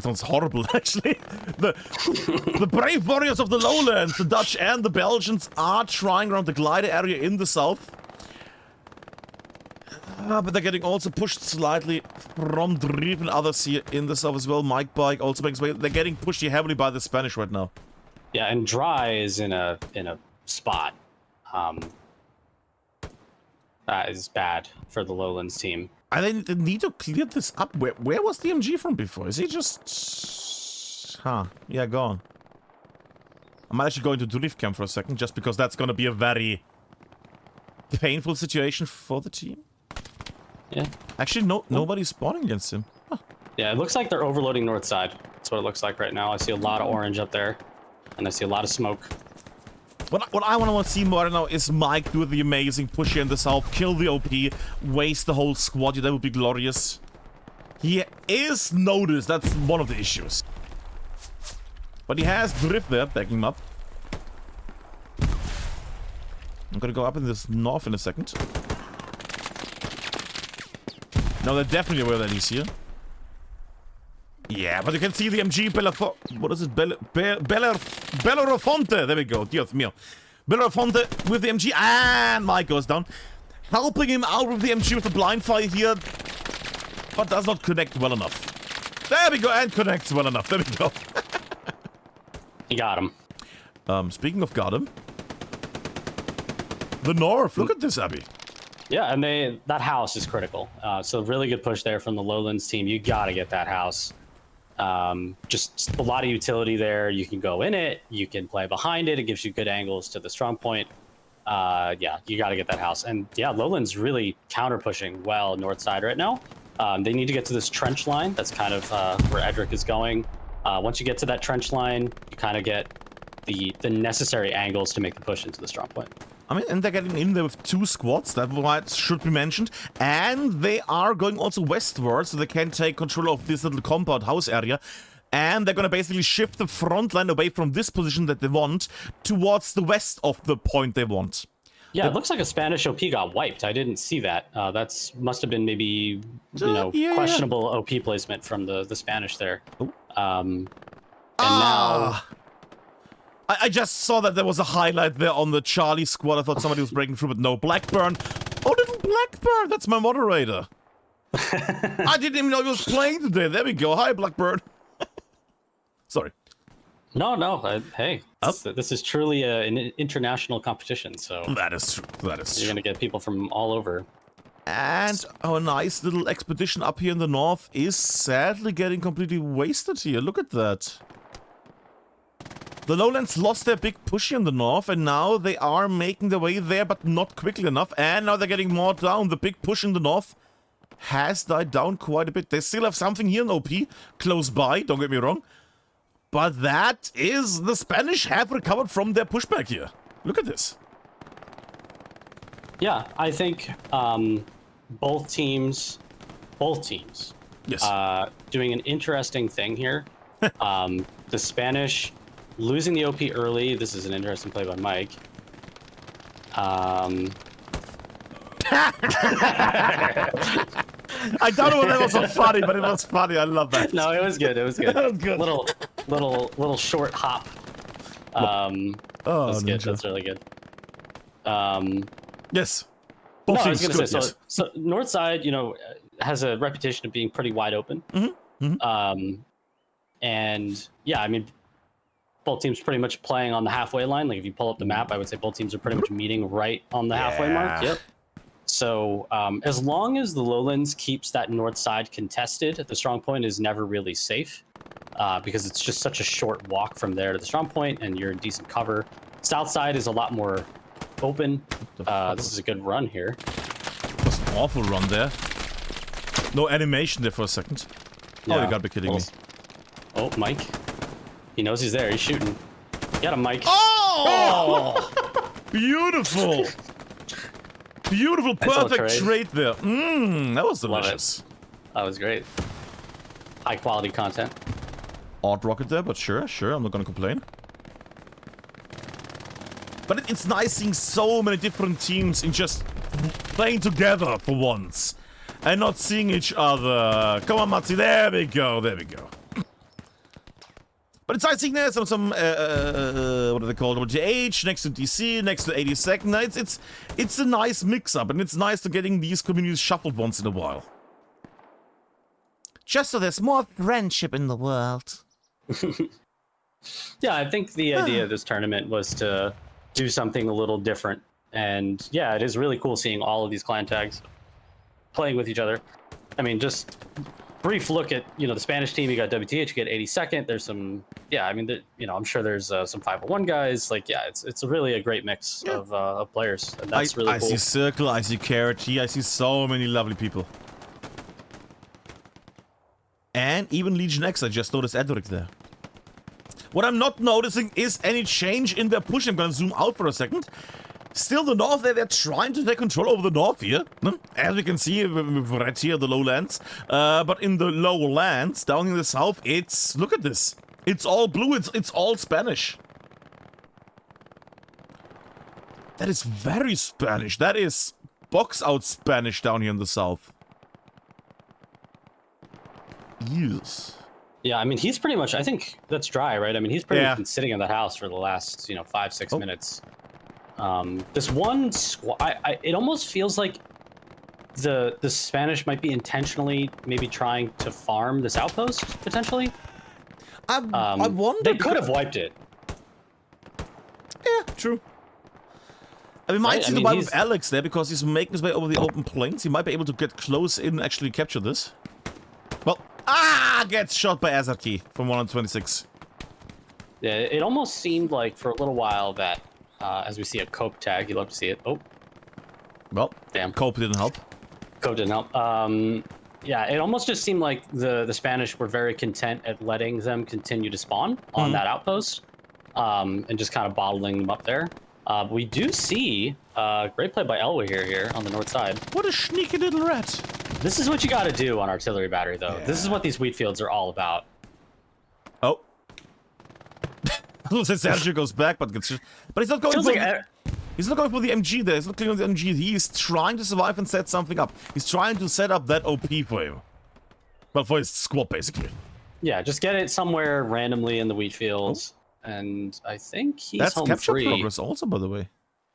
sounds horrible actually. The brave warriors of the lowlands, the Dutch and the Belgians, are trying around the glider area in the south. But they're getting also pushed slightly from Driv and others here in the south as well. Mike Bike also makes way. They're getting pushed here heavily by the Spanish right now. Yeah, and Dry is in a spot that is bad for the Lowlands team. I need to clear this up. Where was the MG from before? Is he just... Yeah, gone. I might actually go into Drift Camp for a second, just because that's gonna be a very painful situation for the team. Yeah. Actually, nobody's spawning against him. Huh. Yeah, it looks like they're overloading north side. That's what it looks like right now. I see a lot of orange up there, and I see a lot of smoke. What I want to see more right now is Mike do the amazing push here in the south, kill the OP, waste the whole squad. Yeah, that would be glorious. He is noticed. That's one of the issues. But he has Drift there, backing him up. I'm gonna go up in this north in a second. No, they're definitely aware that he's here. Yeah, but you can see the MG what is it? Bellerofonte. There we go. Dios mío. Bellerofonte with the MG, and Mike goes down. Helping him out with the MG with the blind fire here, but does not connect well enough. There we go, and connects well enough. There we go. He got him. Speaking of got him, the North. Look at this, Abby. Yeah, and that house is critical. So really good push there from the Lowlands team. You gotta get that house. Just a lot of utility there. You can go in it, you can play behind it. It gives you good angles to the strong point. Yeah, you got to get that house. And yeah, Lowland's really counter pushing well north side right now. They need to get to this trench line. That's kind of where Edric is going. Once you get to that trench line, you kind of get the necessary angles to make the push into the strong point. I mean, and they're getting in there with 2 squads, that should be mentioned. And they are going also westwards, so they can take control of this little compound house area. And they're gonna basically shift the front line away from this position that they want towards the west of the point they want. Yeah, it looks like a Spanish OP got wiped. I didn't see that. That's must have been maybe, questionable OP placement from the Spanish there. Oh. Now... I just saw that there was a highlight there on the Charlie squad. I thought somebody was breaking through, but no. Blackburn. Oh, little Blackburn. That's my moderator. I didn't even know he was playing today. There we go. Hi, Blackburn. Sorry. No. Hey, this is truly an international competition. So that is true. That is true. You're going to get people from all over. And our nice little expedition up here in the north is sadly getting completely wasted here. Look at that. The Lowlands lost their big push in the north, and now they are making their way there, but not quickly enough. And now they're getting more down. The big push in the north has died down quite a bit. They still have something here in OP, close by, don't get me wrong. But that is... the Spanish have recovered from their pushback here. Look at this. Yeah, I think both teams, yes, doing an interesting thing here. The Spanish... losing the OP early. This is an interesting play by Mike. I don't know whether that was so funny, but it was funny. I love that. No, it was good. It was good. That was good. Little short hop. That's good. That's really good. Yes. No, I was gonna say, so north side, has a reputation of being pretty wide open. And yeah, I mean, both teams pretty much playing on the halfway line. Like if you pull up the map, I would say both teams are pretty much meeting right on the halfway mark. Yep. So as long as the Lowlands keeps that north side contested, the strong point is never really safe because it's just such a short walk from there to the strong point and you're in decent cover. South side is a lot more open. This is a good run here. That's an awful run there. No animation there for a second. Yeah. Oh, you gotta be kidding me. Oh, Mike. He knows he's there. He's shooting. Got him, Mike. Oh! Beautiful. Beautiful, perfect trade there. That was delicious. That was great. High quality content. Odd rocket there, but sure, I'm not gonna complain. But it's nice seeing so many different teams in just playing together for once. And not seeing each other. Come on, Matzi, there we go. But it's nice seeing there some what are they called? WGH next to DC, next to 82nd. It's a nice mix-up, and it's nice to getting these communities shuffled once in a while. Just so there's more friendship in the world. Yeah, I think the idea of this tournament was to do something a little different. And yeah, it is really cool seeing all of these clan tags playing with each other. I mean, just brief look at the Spanish team. You got WTH, you get 82nd. There's some, yeah. I mean, I'm sure there's some 501 guys. Like, yeah, it's really a great mix of players, and that's really cool. I see Circle, I see Carrot, I see so many lovely people, and even Legion X. I just noticed Edric there. What I'm not noticing is any change in their push. I'm gonna zoom out for a second. Still the north there, they're trying to take control over the north here. As we can see, with red here, the lowlands. But in the lowlands, down in the south, look at this. It's all blue, it's all Spanish. That is very Spanish. That is box out Spanish down here in the south. Yes. Yeah, I mean, he's pretty much, I think that's dry, right? I mean, he's pretty much been sitting in the house for the last, 5-6 minutes. This one squad, it almost feels like the Spanish might be intentionally maybe trying to farm this outpost, potentially. I wonder. They could have wiped it. Yeah, true. We might see the vibe with Alex there, because he's making his way over the open plains. He might be able to get close in and actually capture this. Well, gets shot by Azarki from 126. Yeah, it almost seemed like for a little while that, as we see a Cope tag, you love to see it. Oh. Well, damn. Cope didn't help. Cope didn't help. Yeah, it almost just seemed like the Spanish were very content at letting them continue to spawn on that outpost, and just kind of bottling them up there. We do see great play by Elway here on the north side. What a sneaky little rat. This is what you got to do on artillery battery, though. Yeah. This is what these wheat fields are all about. Oh. Sergio goes back, but he's not going for he's not going for the MG there. He's not going for the MG. He's trying to survive and set something up. He's trying to set up that OP for him. Well, for his squad, basically. Yeah, just get it somewhere randomly in the wheat fields. Oh. And I think he's That's home capture free. progress also, by the way.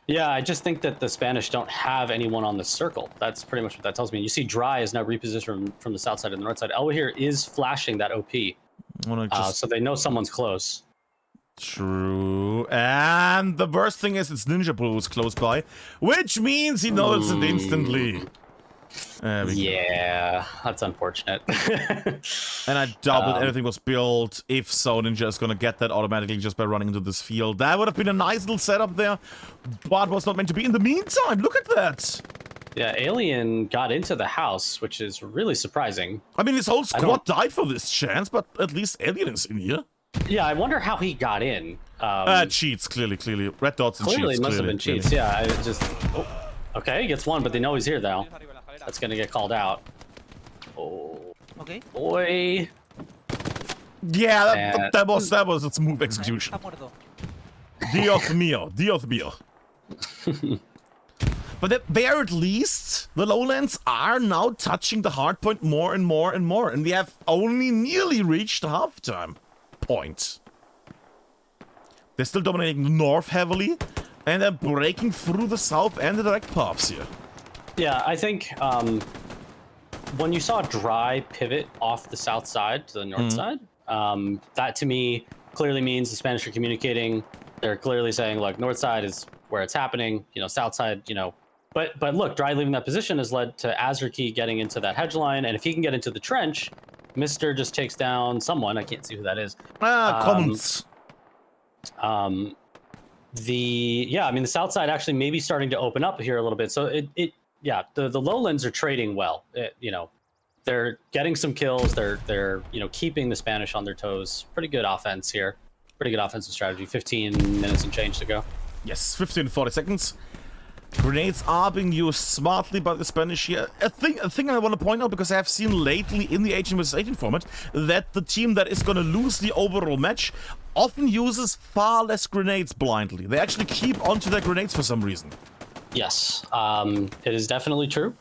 Yeah, I just think that the Spanish don't have anyone on the circle. That's pretty much what that tells me. You see Dry is now repositioned from the south side and the north side. Elway here is flashing that OP. So they know someone's close. True. And the worst thing is it's Ninja Bull who's close by, which means he knows it instantly. Yeah, that's unfortunate. And I doubt that anything was built. If so, Ninja is gonna get that automatically just by running into this field. That would have been a nice little setup there, but was not meant to be. In the meantime, look at that. Yeah, Alien got into the house, which is really surprising. I mean, his whole squad died for this chance, but at least Alien is in here. Yeah, I wonder how he got in. Cheats, clearly. Red dots and clearly cheats. Must have been cheats, yeah. I just... Oh. Okay, he gets one, but they know he's here, though. That's gonna get called out. Oh. Okay. Boy. Yeah, that was a smooth execution. Dios mío. But there at least, the lowlands are now touching the hardpoint more and more and more. And we have only nearly reached the halftime point. They're still dominating the north heavily. And they're breaking through the south and the direct paths here. Yeah, I think when you saw Dry pivot off the south side to the north side, that to me clearly means the Spanish are communicating. They're clearly saying, like, north side is where it's happening, south side, But look, Dry leaving that position has led to Azarki getting into that hedge line, and if he can get into the trench, Mr. just takes down someone. I can't see who that is. Comments. I mean, the south side actually maybe starting to open up here a little bit. So the lowlands are trading well. They're getting some kills. They're keeping the Spanish on their toes. Pretty good offense here. Pretty good offensive strategy. 15 minutes and change to go. Yes, 15 to 40 seconds. Grenades are being used smartly by the Spanish here. A thing I want to point out, because I have seen lately in the 18 vs 18 format that the team that is going to lose the overall match often uses far less grenades blindly. They actually keep onto their grenades for some reason. Yes, it is definitely true.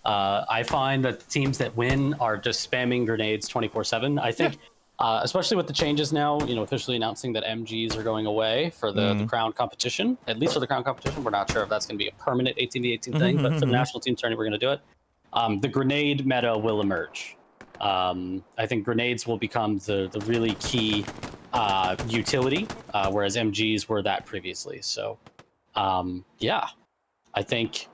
I find that the teams that win are just spamming grenades 24/7. I think, especially with the changes now, officially announcing that MGs are going away for the crown competition. At least for the crown competition, we're not sure if that's going to be a permanent 18v18 thing, but for the national team tourney, we're going to do it. The grenade meta will emerge. I think grenades will become the really key utility, whereas MGs were that previously. So, I think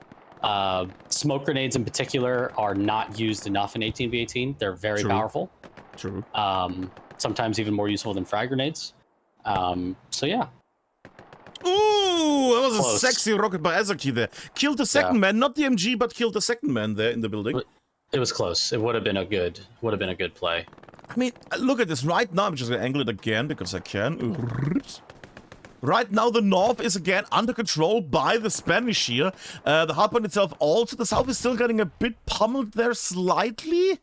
Smoke grenades in particular are not used enough in 18v18. They're very powerful. True. Sometimes even more useful than frag grenades. So yeah. Ooh, that was Close. a sexy rocket by Ezaki there. Killed the second man, not the MG, but killed the second man there in the building. It was close. It would have been a good play. I mean, look at this right now. I'm just gonna angle it again because I can. Right now, the north is again under control by the Spanish here. The hardpoint itself also. The south is still getting a bit pummeled there slightly.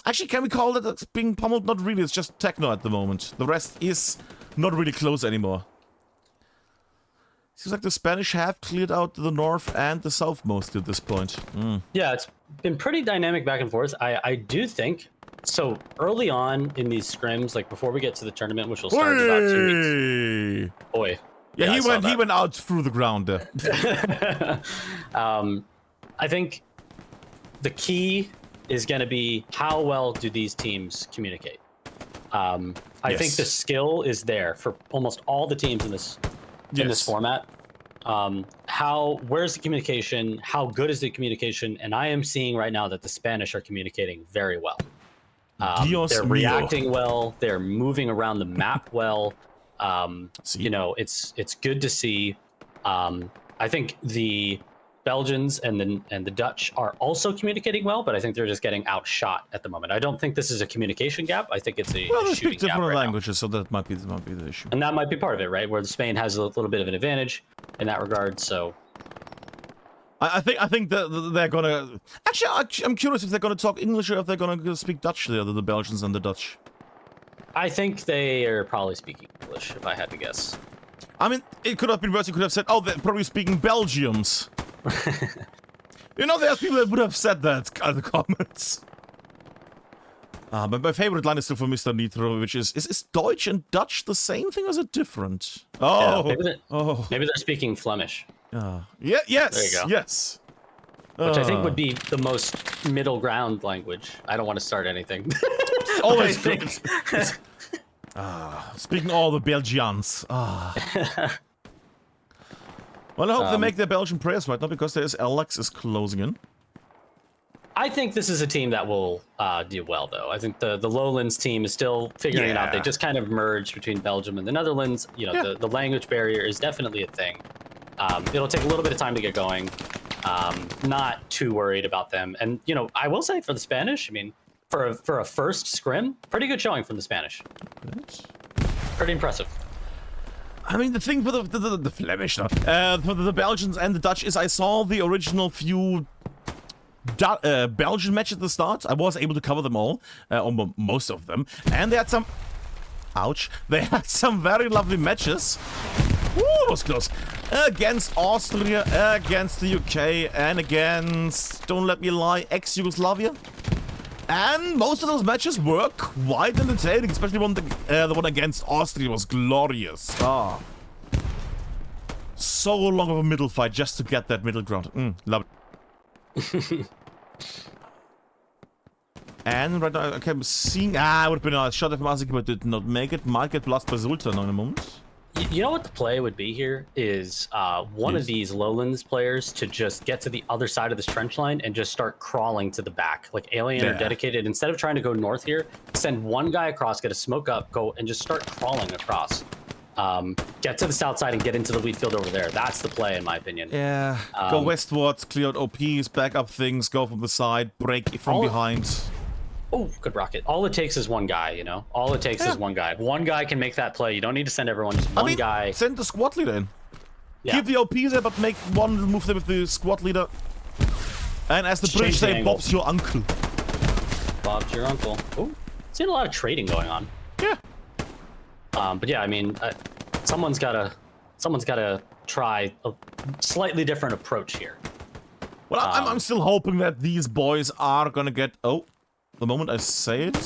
Actually, can we call it as being pummeled? Not really. It's just techno at the moment. The rest is not really close anymore. Seems like the Spanish have cleared out the north and the south mostly at this point. Yeah, it's been pretty dynamic back and forth. I do think so. Early on in these scrims, like before we get to the tournament, which will start in about 2 weeks. Boy. Yeah, he went out through the ground there. I think the key is going to be how well do these teams communicate. I think the skill is there for almost all the teams in this format. Where's the communication? How good is the communication? And I am seeing right now that the Spanish are communicating very well. They're reacting well. They're moving around the map well. You know, it's good to see. I think the Belgians and the Dutch are also communicating well, but I think they're just getting outshot at the moment. I don't think this is a communication gap. I think it's a well, they shooting speak different gap right languages, so that might be the issue. And that might be part of it, right? Where Spain has a little bit of an advantage in that regard. So I think that they're gonna. Actually, I'm curious if they're gonna talk English or if they're gonna speak Dutch. The Belgians and the Dutch. I think they are probably speaking English, if I had to guess. I mean, it could have been worse. You could have said, "Oh, they're probably speaking Belgiums." You know, there's people that would have said that in the comments. But my favorite line is still from Mr. Nitro, which is Deutsch and Dutch the same thing or is it different? Oh, yeah, maybe they're speaking Flemish. Yes, there you go. Yes. Which I think would be the most middle ground language. I don't want to start anything. Always good. Speaking all the Belgians. Well, I hope they make their Belgian prayers right now because there's Alex is closing in. I think this is a team that will do well, though. I think the Lowlands team is still figuring it out. They just kind of merged between Belgium and the Netherlands. You know, the language barrier is definitely a thing. It'll take a little bit of time to get going. Not too worried about them. And, you know, I will say for the Spanish, I mean, for a first scrim, pretty good showing from the Spanish. Pretty impressive. I mean, the thing for the Flemish, for the Belgians and the Dutch is I saw the original few Belgian matches at the start. I was able to cover them all, or most of them, and they had some... Ouch. They had some very lovely matches. Woo, it was close. Against Austria, against the UK, and against, don't let me lie, ex-Yugoslavia. And most of those matches were quite entertaining, especially the one against Austria was glorious. So long of a middle fight just to get that middle ground. Love it. And right now, okay, I'm seeing... would have been a shot of Masaki, but did not make it. Might get blast by Zulta in a moment. You know what the play would be here is one of these Lowlands players to just get to the other side of this trench line and just start crawling to the back. Like Alien or Dedicated, instead of trying to go north here, send one guy across, get a smoke up, go and just start crawling across. Get to the south side and get into the wheat field over there. That's the play, in my opinion. Yeah, go westwards, clear out OPs, back up things, go from the side, break from behind. Oh, good rocket. All it takes is one guy, you know? All it takes is one guy. One guy can make that play. You don't need to send everyone, just one guy. Send the squad leader in. Keep the OP there, but make one move there with the squad leader. And as the British say, Bob's your uncle. Bob's your uncle. Oh, seen a lot of trading going on. Yeah. But yeah, I mean, someone's gotta try a slightly different approach here. Well, I'm still hoping that these boys are gonna get... Oh. The moment I say it,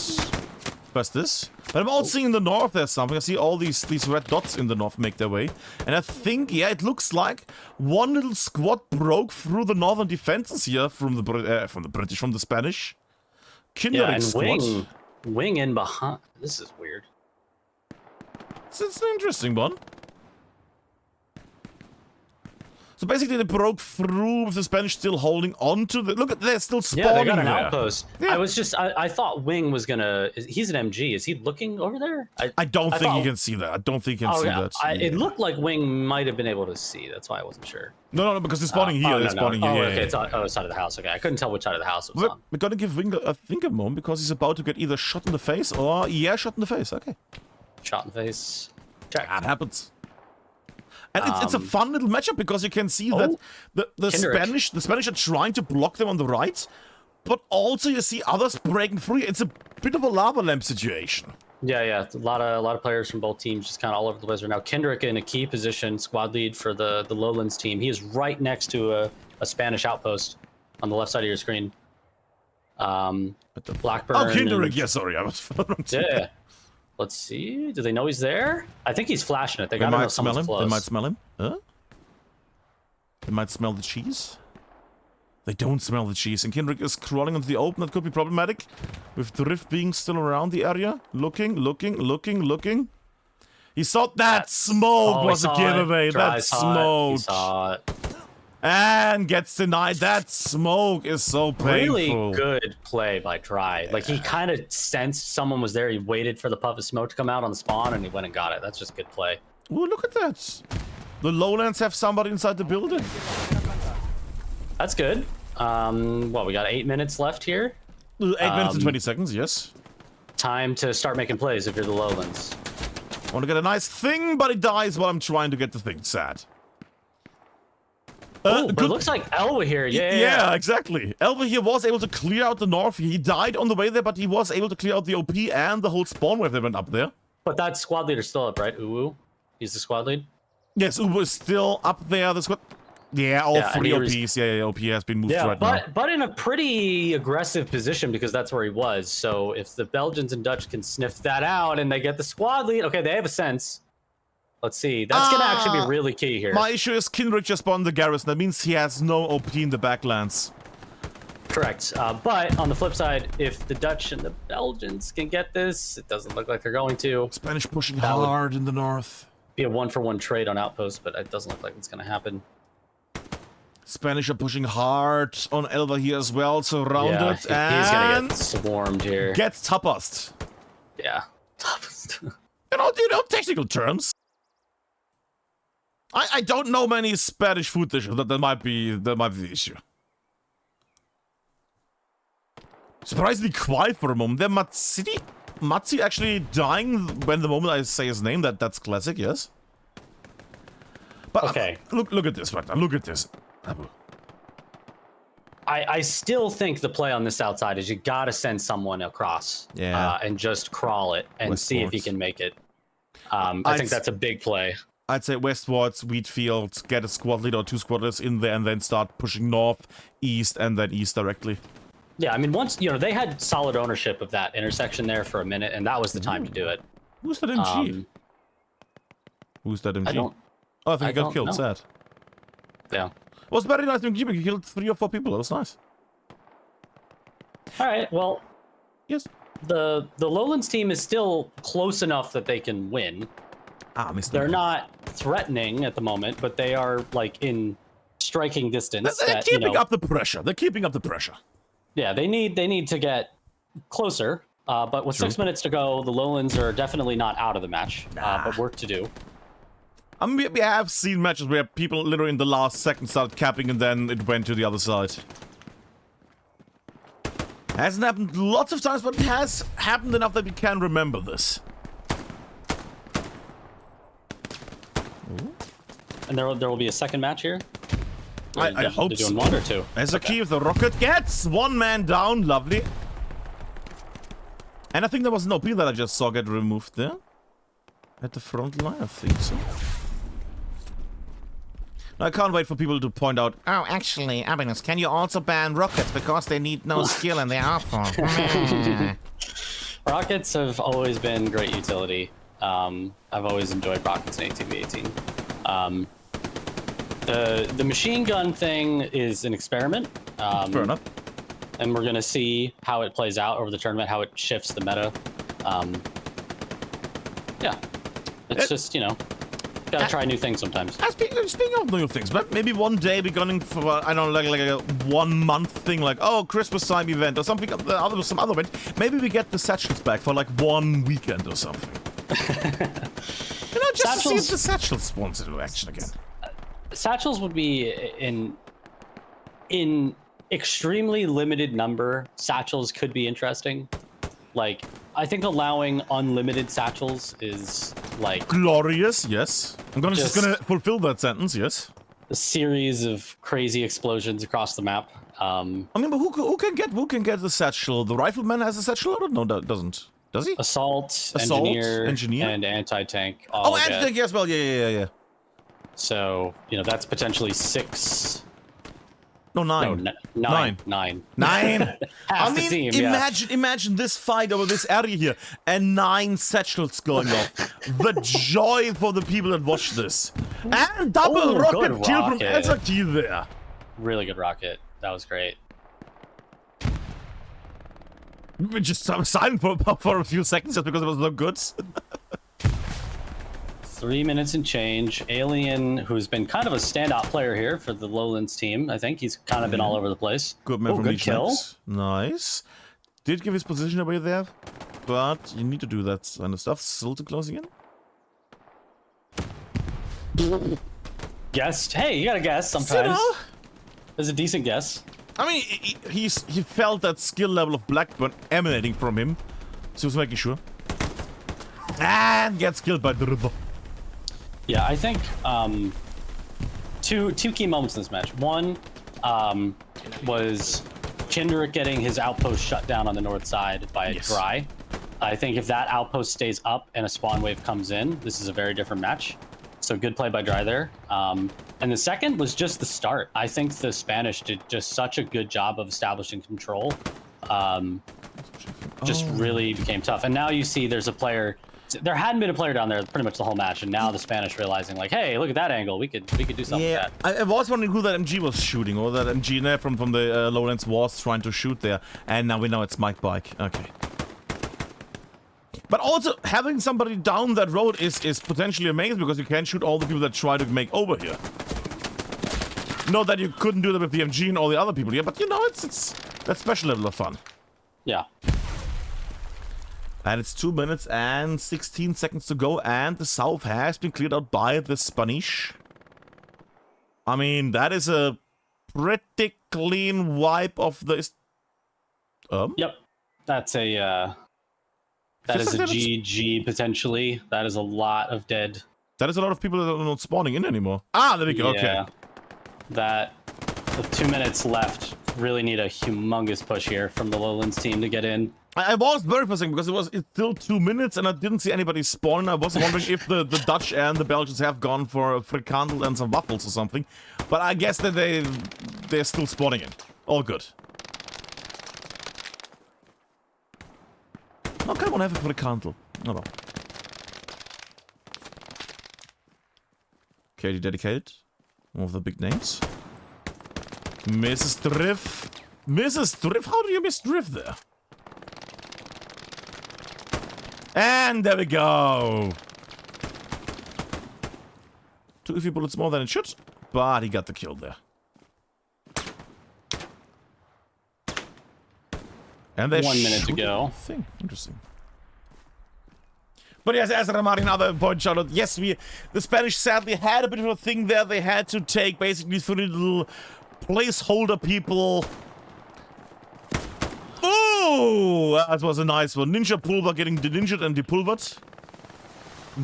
first this. But I'm also seeing in the north there's something. I see all these red dots in the north make their way. And I think, yeah, it looks like one little squad broke through the northern defenses here from the British, from the Spanish. Yeah, and wing in behind. This is weird. It's an interesting one. So basically, they broke through with the Spanish still holding on to the. Look at they're still spawning Yeah, they got an there. outpost. Yeah. I thought Wing was gonna. He's an MG. Is he looking over there? I don't think thought- you can see that. I don't think you can see yeah. that. It looked like Wing might have been able to see. That's why I wasn't sure. No, because they're spawning here. They're spawning here. Oh, yeah, okay. yeah. It's on the other side of the house. Okay, I couldn't tell which side of the house it was on. We're gonna give Wing, I think, a moment because he's about to get either shot in the face or shot in the face. Okay, Shot in the face. Check. that happens. And it's a fun little matchup because you can see that the Spanish are trying to block them on the right, but also you see others breaking free. It's a bit of a lava lamp situation. Yeah. A lot of players from both teams just kind of all over the place right now. Kendrick in a key position, squad lead for the Lowlands team. He is right next to a Spanish outpost on the left side of your screen. Blackburn. Oh, Kendrick. Yeah, sorry, I was. Yeah. Let's see. Do they know he's there? I think he's flashing it. They They gotta know might smell someone's him. close. They might smell him. Huh? They might smell the cheese. They don't smell the cheese. And Kendrick is crawling into the open. That could be problematic. With Drift being still around the area. Looking. He saw that smoke was a giveaway. That smoke. He saw it. And gets denied. That smoke is so painful. Really good play by Dry. Like, he kind of sensed someone was there. He waited for the puff of smoke to come out on the spawn, and he went and got it. That's just good play. Ooh, look at that. The Lowlands have somebody inside the building. That's good. Well, we got 8 minutes left here. 8 minutes and 20 seconds, yes. Time to start making plays if you're the Lowlands. Want to get a nice thing, but it dies while I'm trying to get the thing. Sad. But it looks like Elwa here. Yeah. Exactly. Elva here was able to clear out the north. He died on the way there, but he was able to clear out the OP and the whole spawn wave that went up there. But that squad leader's still up, right? Uwu? He's the squad lead? Yes, Ubu is still up there. The squad. Yeah, all three OPs. Yeah, OP has been moved right now. But in a pretty aggressive position because that's where he was. So if the Belgians and Dutch can sniff that out and they get the squad lead, okay, they have a sense. Let's see. That's going to actually be really key here. My issue is Kindred just spawned the garrison. That means he has no OP in the backlands. Correct. But on the flip side, if the Dutch and the Belgians can get this, it doesn't look like they're going to. Spanish pushing hard in the north. Be a 1-for-1 trade on Outpost, but it doesn't look like it's going to happen. Spanish are pushing hard on Elva here as well, surrounded, he's going to get swarmed here. Gets tapas. Yeah. You know, technical terms. I don't know many Spanish food dishes. That might be the issue. Surprisingly quiet for a moment. There, Matsi actually dying when the moment I say his name. That's classic, yes. But okay. Look at this right now. Look at this. I still think the play on this outside is you gotta send someone across, and just crawl it and see if you can make it. I think that's a big play. I'd say westwards, Wheatfield, get a squad leader or 2 squad leaders in there, and then start pushing north, east, and then east directly. Yeah, I mean, once they had solid ownership of that intersection there for a minute, and that was the time to do it. Who's that MG? Who's that MG? I think he got killed. Sad. Yeah. It was very nice MG, but he killed 3 or 4 people. That was nice. All right. Well. Yes. The Lowlands team is still close enough that they can win. They're not threatening at the moment, but they are like in striking distance. They're keeping up the pressure. They're keeping up the pressure. Yeah, they need to get closer. But with 6 minutes to go, the Lowlands are definitely not out of the match. But work to do. I mean, we have seen matches where people literally in the last second started capping and then it went to the other side. Hasn't happened lots of times, but it has happened enough that we can remember this. And there will be a second match here? I hope so. Doing 1 or 2? As a key of the rocket gets 1 man down, lovely. And I think there was an OP that I just saw get removed there. At the front line, I think so. I can't wait for people to point out, oh, actually, Abinus, can you also ban rockets because they need no skill and they are for? Rockets have always been great utility. I've always enjoyed rockets in 18v18. The machine gun thing is an experiment. Fair enough. And we're gonna see how it plays out over the tournament, how it shifts the meta. Yeah, it's just Gotta try new things sometimes. Speaking of new things, but maybe one day we're going for, I don't know, like a 1 month thing, like, oh, Christmas time event or something, some other event. Maybe we get the satchels back for like 1 weekend or something. You know, just satchels, to see if the satchels spawns into action again. Satchels would be in extremely limited number. Satchels could be interesting. Like, I think allowing unlimited satchels is like glorious. Yes, I'm just gonna fulfill that sentence. Yes, a series of crazy explosions across the map. I mean, but who can get the satchel? The rifleman has a satchel. No, doesn't. Does he? Assault, engineer, and anti-tank. Oh, anti-tank as well. Yeah. So that's potentially 6. No, 9. No, 9. I mean, imagine this fight over this area here, and 9 satchels going off. The joy for the people that watch this. And double rocket kill from SRT there. Really good rocket. That was great. We just silent for a few seconds just because it was no good. 3 minutes and change. Alien, who's been kind of a standout player here for the Lowlands team. I think he's kind of been all over the place. Good man from each kill. Nice. Did give his position away there, but you need to do that kind of stuff. Still too close again. Guessed. Hey, you gotta guess sometimes. There's a decent guess. I mean, he felt that skill level of Blackburn emanating from him, so he was making sure. And gets killed by the river. Yeah, I think two key moments in this match. One was Kindred getting his outpost shut down on the north side by a dry. I think if that outpost stays up and a spawn wave comes in, this is a very different match. So good play by Dry there. And the second was just the start. I think the Spanish did just such a good job of establishing control. Just really became tough. And now you see there's a player. There hadn't been a player down there pretty much the whole match, and now the Spanish realizing like, hey, look at that angle. We could do something with that. I was wondering who that MG was shooting, or that MG there from the Lowlands was trying to shoot there, and now we know it's Mike Bike. Okay. But also, having somebody down that road is potentially amazing, because you can shoot all the people that try to make over here. Not that you couldn't do that with the MG and all the other people here, but it's that special level of fun. Yeah. And it's 2 minutes and 16 seconds to go, and the south has been cleared out by the Spanish. I mean, that is a pretty clean wipe of the... Yep. That's a... that is a GG, potentially. That is a lot of dead. That is a lot of people that are not spawning in anymore. Ah, there we go, okay. That, with 2 minutes left, really need a humongous push here from the Lowlands team to get in. I was very frustrated because it's still 2 minutes and I didn't see anybody spawn. I was wondering if the Dutch and the Belgians have gone for a frikandel and some waffles or something. But I guess that they're still spawning in. All good. How can one have a frikandel? Oh well. Katie dedicated. One of the big names. Mrs. Drift. Mrs. Drift? How do you miss Drift there? And there we go. 2 few bullets more than it should, but he got the kill there. And there's 1 minute to go. Thing. Interesting. But yes, as Ramari another point out, yes, the Spanish sadly had a bit of a thing there. They had to take basically 3 little placeholder people. Oh, that was a nice one. Ninja Pulver getting ninja and depulvered.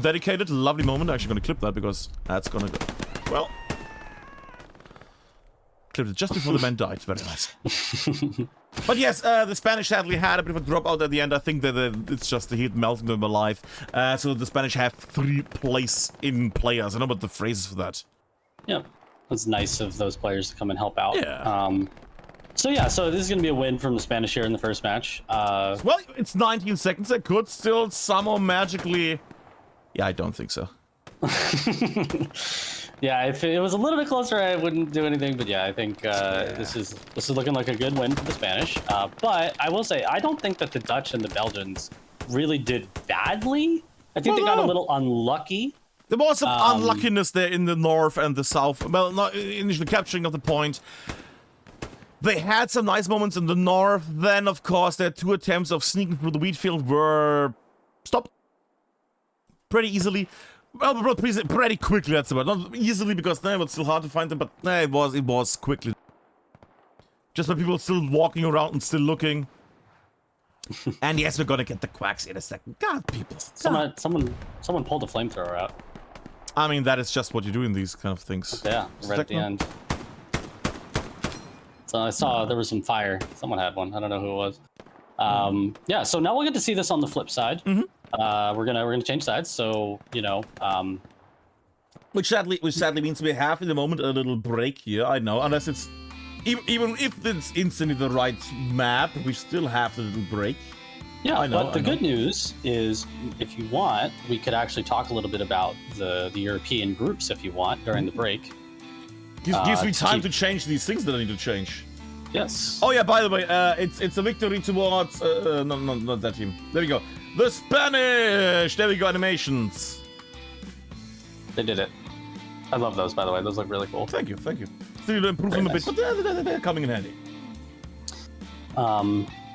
Dedicated, lovely moment. I'm actually going to clip that because that's going to go. Well, clipped it just before the man died. Very nice. But yes, the Spanish sadly had a bit of a dropout at the end. I think that it's just the heat melting them alive. So the Spanish have 3 place-in players. I don't know what the phrase is for that. Yep. It's nice of those players to come and help out. Yeah. So this is going to be a win from the Spanish here in the first match. Well, it's 19 seconds. I could still somehow magically... Yeah, I don't think so. Yeah, if it was a little bit closer, I wouldn't do anything. But yeah, I think this is looking like a good win for the Spanish. But I will say, I don't think that the Dutch and the Belgians really did badly. I think they got a little unlucky. There was some unluckiness there in the north and the south. Well, not initially capturing of the point. They had some nice moments in the north. Then, of course, their 2 attempts of sneaking through the wheat field were stopped pretty easily. Well, pretty quickly, that's about. Not easily, because it was still hard to find them, but it was quickly. Just by people still walking around and still looking. And yes, we're gonna get the quacks in a second. God, people. God. Someone pulled a flamethrower out. I mean, that is just what you do in these kind of things. Yeah, right at the end. So I saw there was some fire. Someone had one. I don't know who it was. Yeah. So now we'll get to see this on the flip side. We're gonna change sides. So which sadly means we have in the moment a little break here. I know, unless it's even if it's instantly the right map, we still have the little break. Yeah, but the good news is, if you want, we could actually talk a little bit about the European groups if you want during the break. Gives me time to change these things that I need to change. Yes. Oh yeah, by the way, it's a victory towards no, not that team. There we go. The Spanish. There we go. Animations. They did it. I love those, by the way. Those look really cool. Thank you. Still improve them a bit, but they're coming in handy.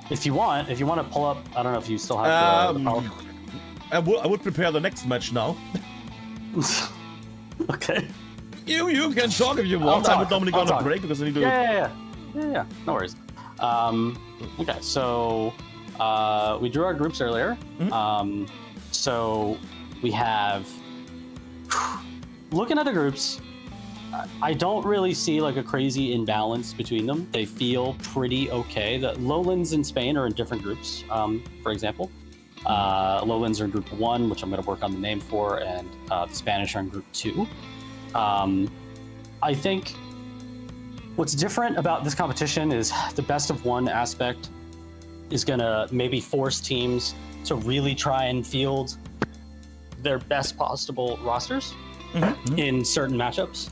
If you want to pull up, I don't know if you still have the power. I would prepare the next match now. Okay. You can talk if you want. I would normally go on a break because I need to. Yeah. No worries. Okay, so we drew our groups earlier. So we have. Looking at the groups, I don't really see like a crazy imbalance between them. They feel pretty okay. The Lowlands and Spain are in different groups, for example. Lowlands are in Group 1, which I'm going to work on the name for, and the Spanish are in Group 2. I think what's different about this competition is the best of one aspect is going to maybe force teams to really try and field their best possible rosters in certain matchups.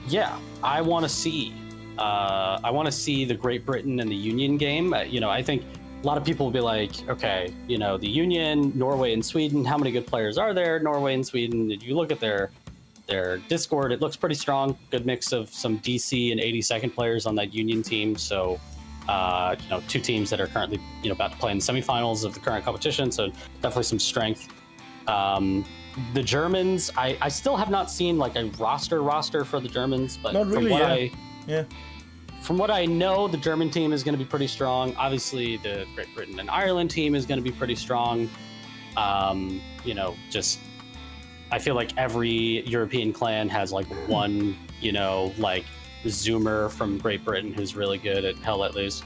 Yeah, I want to see the Great Britain and the Union game. I think a lot of people will be like, okay, the Union, Norway and Sweden, how many good players are there? Norway and Sweden, if you look at their Discord, it looks pretty strong. Good mix of some DC and 82nd players on that Union team. So, 2 teams that are currently, about to play in the semifinals of the current competition. So definitely some strength. The Germans, I still have not seen like a roster for the Germans, but not really, from what I know, the German team is going to be pretty strong. Obviously, the Great Britain and Ireland team is going to be pretty strong. I feel like every European clan has like one, like Zoomer from Great Britain who's really good at Hell Let Loose.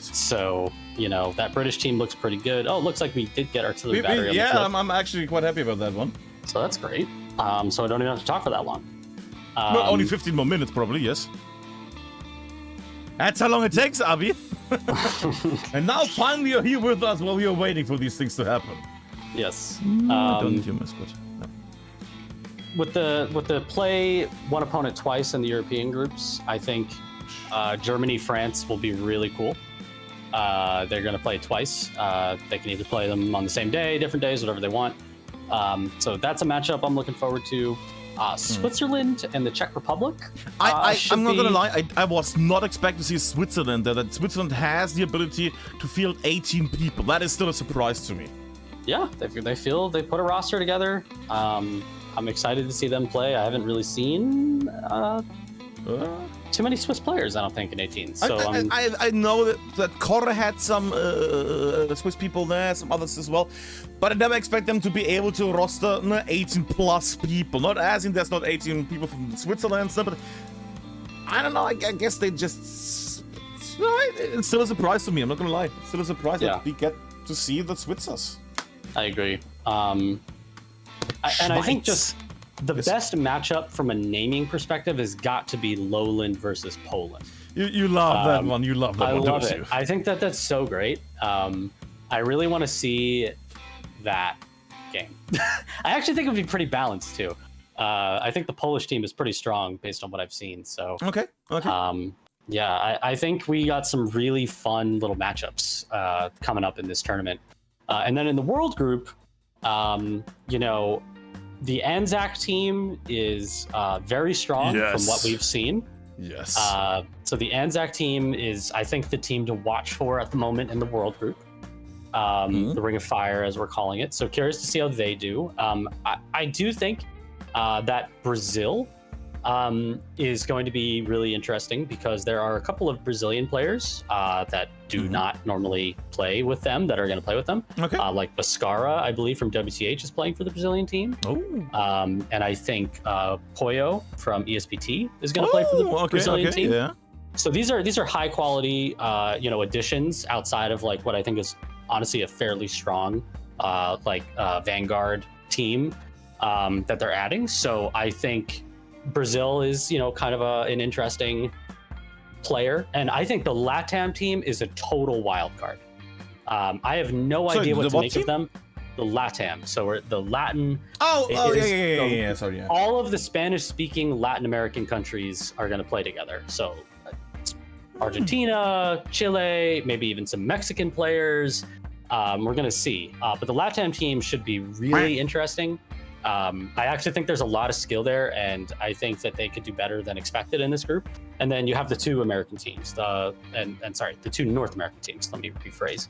So, that British team looks pretty good. Oh, it looks like we did get artillery battery on the flip. I'm actually quite happy about that one. So that's great. So I don't even have to talk for that long. Well, only 15 more minutes probably, yes. That's how long it takes, Abi. And now finally you're here with us while we are waiting for these things to happen. Yes. Don't you mascot. No. With the play one opponent twice in the European groups, I think Germany, France will be really cool. They're going to play twice. They can either play them on the same day, different days, whatever they want. So that's a matchup I'm looking forward to. Switzerland and the Czech Republic. I'm not gonna lie, I was not expecting to see Switzerland there. That Switzerland has the ability to field 18 people. That is still a surprise to me. Yeah, they put a roster together. I'm excited to see them play. I haven't really seen too many Swiss players, I don't think, in 18. So I know that Corre had some Swiss people there, some others as well, but I never expect them to be able to roster 18 plus people. Not as in there's not 18 people from Switzerland, but I don't know. I guess they just. It's still a surprise to me. I'm not gonna lie. It's still a surprise that we get to see the Switzers. I agree. And I think just the best matchup from a naming perspective has got to be Lowland versus Poland. You love that one. You love that one, love don't it. you? I think that's so great. I really want to see that game. I actually think it would be pretty balanced too. I think the Polish team is pretty strong based on what I've seen. So okay. Yeah, I think we got some really fun little matchups coming up in this tournament. And then in the world group, You know, the Anzac team is very strong from what we've seen. Yes. So the Anzac team is, I think, the team to watch for at the moment in the World Group. The Ring of Fire, as we're calling it. So curious to see how they do. I do think that Brazil is going to be really interesting because there are a couple of Brazilian players that do not normally play with them that are going to play with them. Okay. Like Bascara, I believe, from WTH is playing for the Brazilian team. Oh. And I think Poyo from ESPT is going to play for the Brazilian team. Yeah. So these are high quality, additions outside of like what I think is honestly a fairly strong, Vanguard team that they're adding. So I think Brazil is, kind of an interesting player, and I think the LATAM team is a total wild card. I have no idea what to make of them. The LATAM, so we're the Latin. Sorry. All of the Spanish-speaking Latin American countries are going to play together. So Argentina, Chile, maybe even some Mexican players. We're going to see, but the LATAM team should be really interesting. I actually think there's a lot of skill there, and I think that they could do better than expected in this group. And then you have the two American teams, the two North American teams. Let me rephrase.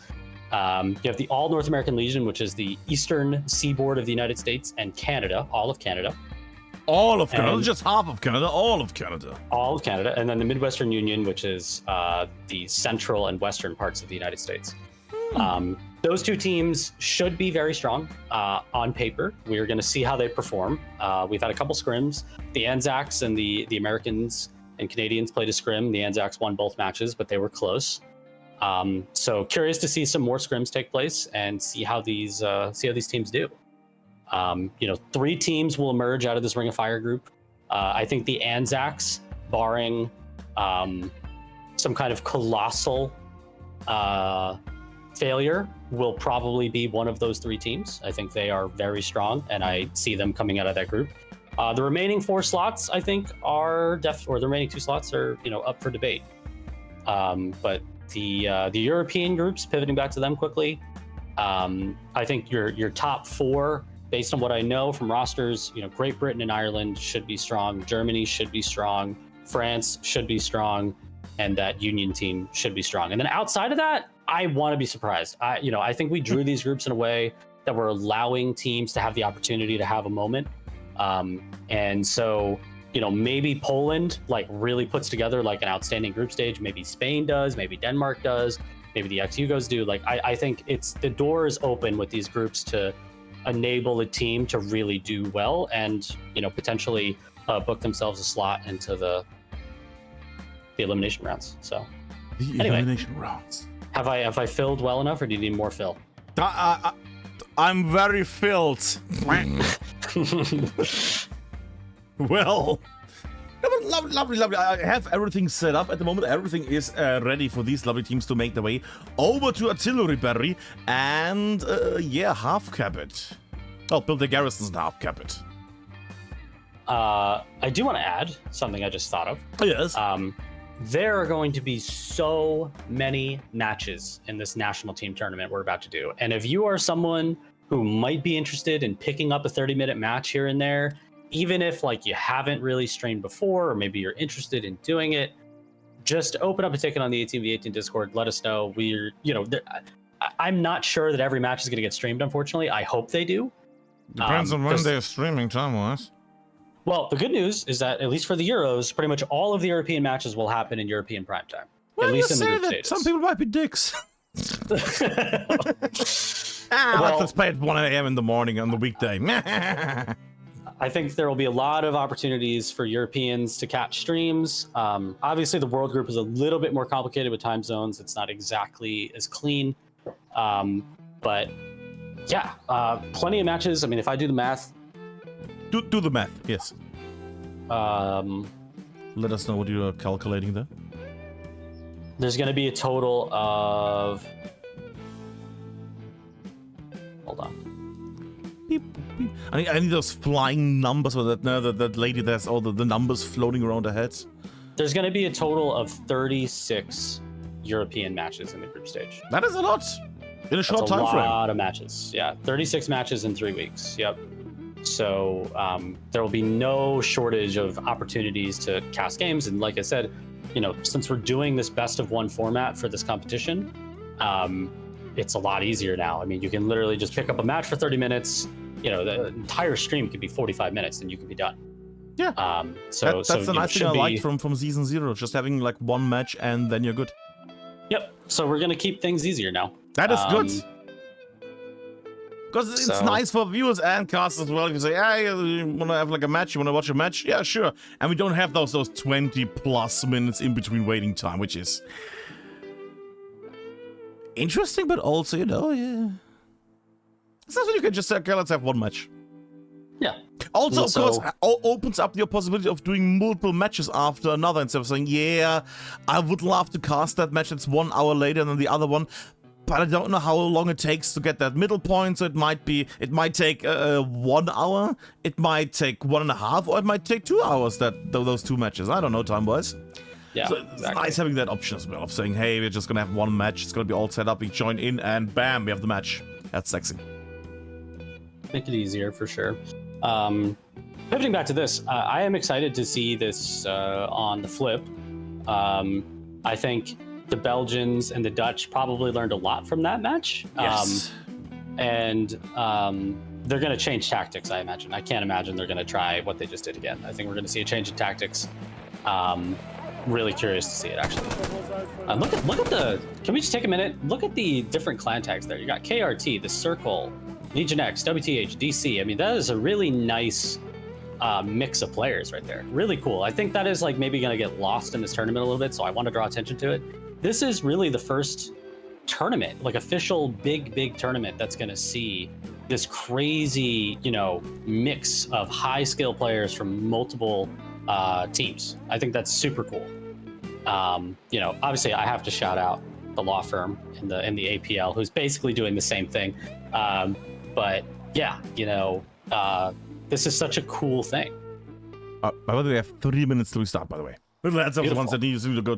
You have the All North American Legion, which is the eastern seaboard of the United States and Canada, all of Canada. All of Canada, just half of Canada, all of Canada. All of Canada, and then the Midwestern Union, which is the central and western parts of the United States. Those two teams should be very strong on paper. We're going to see how they perform. We've had a couple scrims. The Anzacs and the Americans and Canadians played a scrim. The Anzacs won both matches, but they were close. So curious to see some more scrims take place and see how these teams do. 3 teams will emerge out of this Ring of Fire group. I think the Anzacs, barring some kind of colossal failure, will probably be one of those 3 teams. I think they are very strong, and I see them coming out of that group. The remaining 4 slots, I think, or the remaining 2 slots are, up for debate. But the European groups, pivoting back to them quickly, I think your top 4, based on what I know from rosters, Great Britain and Ireland should be strong. Germany should be strong. France should be strong, and that Union team should be strong. And then outside of that, I want to be surprised. I think we drew these groups in a way that we're allowing teams to have the opportunity to have a moment. And so, maybe Poland really puts together an outstanding group stage. Maybe Spain does, maybe Denmark does, maybe the ex-Yugos do. I think the door is open with these groups to enable a team to really do well and, potentially book themselves a slot into the elimination rounds. So Elimination rounds. Have I filled well enough, or do you need more fill? I'm very filled. Well, lovely. I have everything set up at the moment. Everything is ready for these lovely teams to make their way over to Artillery Berry and, half cap it. Oh, build the garrisons and half cap it. I do want to add something I just thought of. Yes. There are going to be so many matches in this national team tournament we're about to do. And if you are someone who might be interested in picking up a 30-minute match here and there, even if you haven't really streamed before, or maybe you're interested in doing it, just open up a ticket on the 18v18 Discord. Let us know. I'm not sure that every match is going to get streamed, unfortunately. I hope they do. Depends on when they're streaming time-wise. Well, the good news is that, at least for the Euros, pretty much all of the European matches will happen in European primetime. Well, at least in the group that stages. some people might be dicks. Let's play at 1 a.m. in the morning on the weekday. I think there will be a lot of opportunities for Europeans to catch streams. Obviously, the World Group is a little bit more complicated with time zones. It's not exactly as clean. But yeah, plenty of matches. I mean, if I do the math. Do the math, yes. Let us know what you are calculating there. There's going to be a total of... Hold on. Beep, beep. I need those flying numbers, so that lady that's all the numbers floating around her head. There's going to be a total of 36 European matches in the group stage. That is a lot. In a short That's a time frame. lot of matches. Yeah, 36 matches in 3 weeks. Yep. So there will be no shortage of opportunities to cast games. And like I said, since we're doing this best of one format for this competition, it's a lot easier now. I mean, you can literally just pick up a match for 30 minutes. The entire stream could be 45 minutes and you can be done. Yeah. So that's the nice thing I liked from season 0, just having like one match and then you're good. Yep. So we're gonna keep things easier now. That is good. Because it's nice for viewers and cast as well. You say, hey, you want to have like a match? You want to watch a match? Yeah, sure. And we don't have those 20 plus minutes in between waiting time, which is interesting, but also, yeah. It's not that you can just say, okay, let's have one match. Yeah. Also, of course, opens up the possibility of doing multiple matches after another instead of saying, yeah, I would love to cast that match that's 1 hour later than the other one, but I don't know how long it takes to get that middle point, so it might take 1 hour, it might take 1.5, or it might take 2 hours, those 2 matches. I don't know, time-wise. Yeah, so it's nice having that option as well, of saying, hey, we're just gonna have one match, it's gonna be all set up, we join in, and bam, we have the match. That's sexy. Make it easier, for sure. Pivoting back to this, I am excited to see this on the flip. I think the Belgians and the Dutch probably learned a lot from that match. Yes. And they're going to change tactics, I imagine. I can't imagine they're going to try what they just did again. I think we're going to see a change in tactics. Really curious to see it, actually. Look at the... Can we just take a minute? Look at the different clan tags there. You got KRT, the Circle, Legion X, WTH, DC. I mean, that is a really nice mix of players right there. Really cool. I think that is like maybe going to get lost in this tournament a little bit, so I want to draw attention to it. This is really the first tournament, like official big tournament, that's going to see this crazy, mix of high skill players from multiple teams. I think that's super cool. Obviously I have to shout out the law firm in the APL, who's basically doing the same thing. But yeah, this is such a cool thing. By the way, we have 3 minutes till we start, by the way. Little ads of the ones that need to go.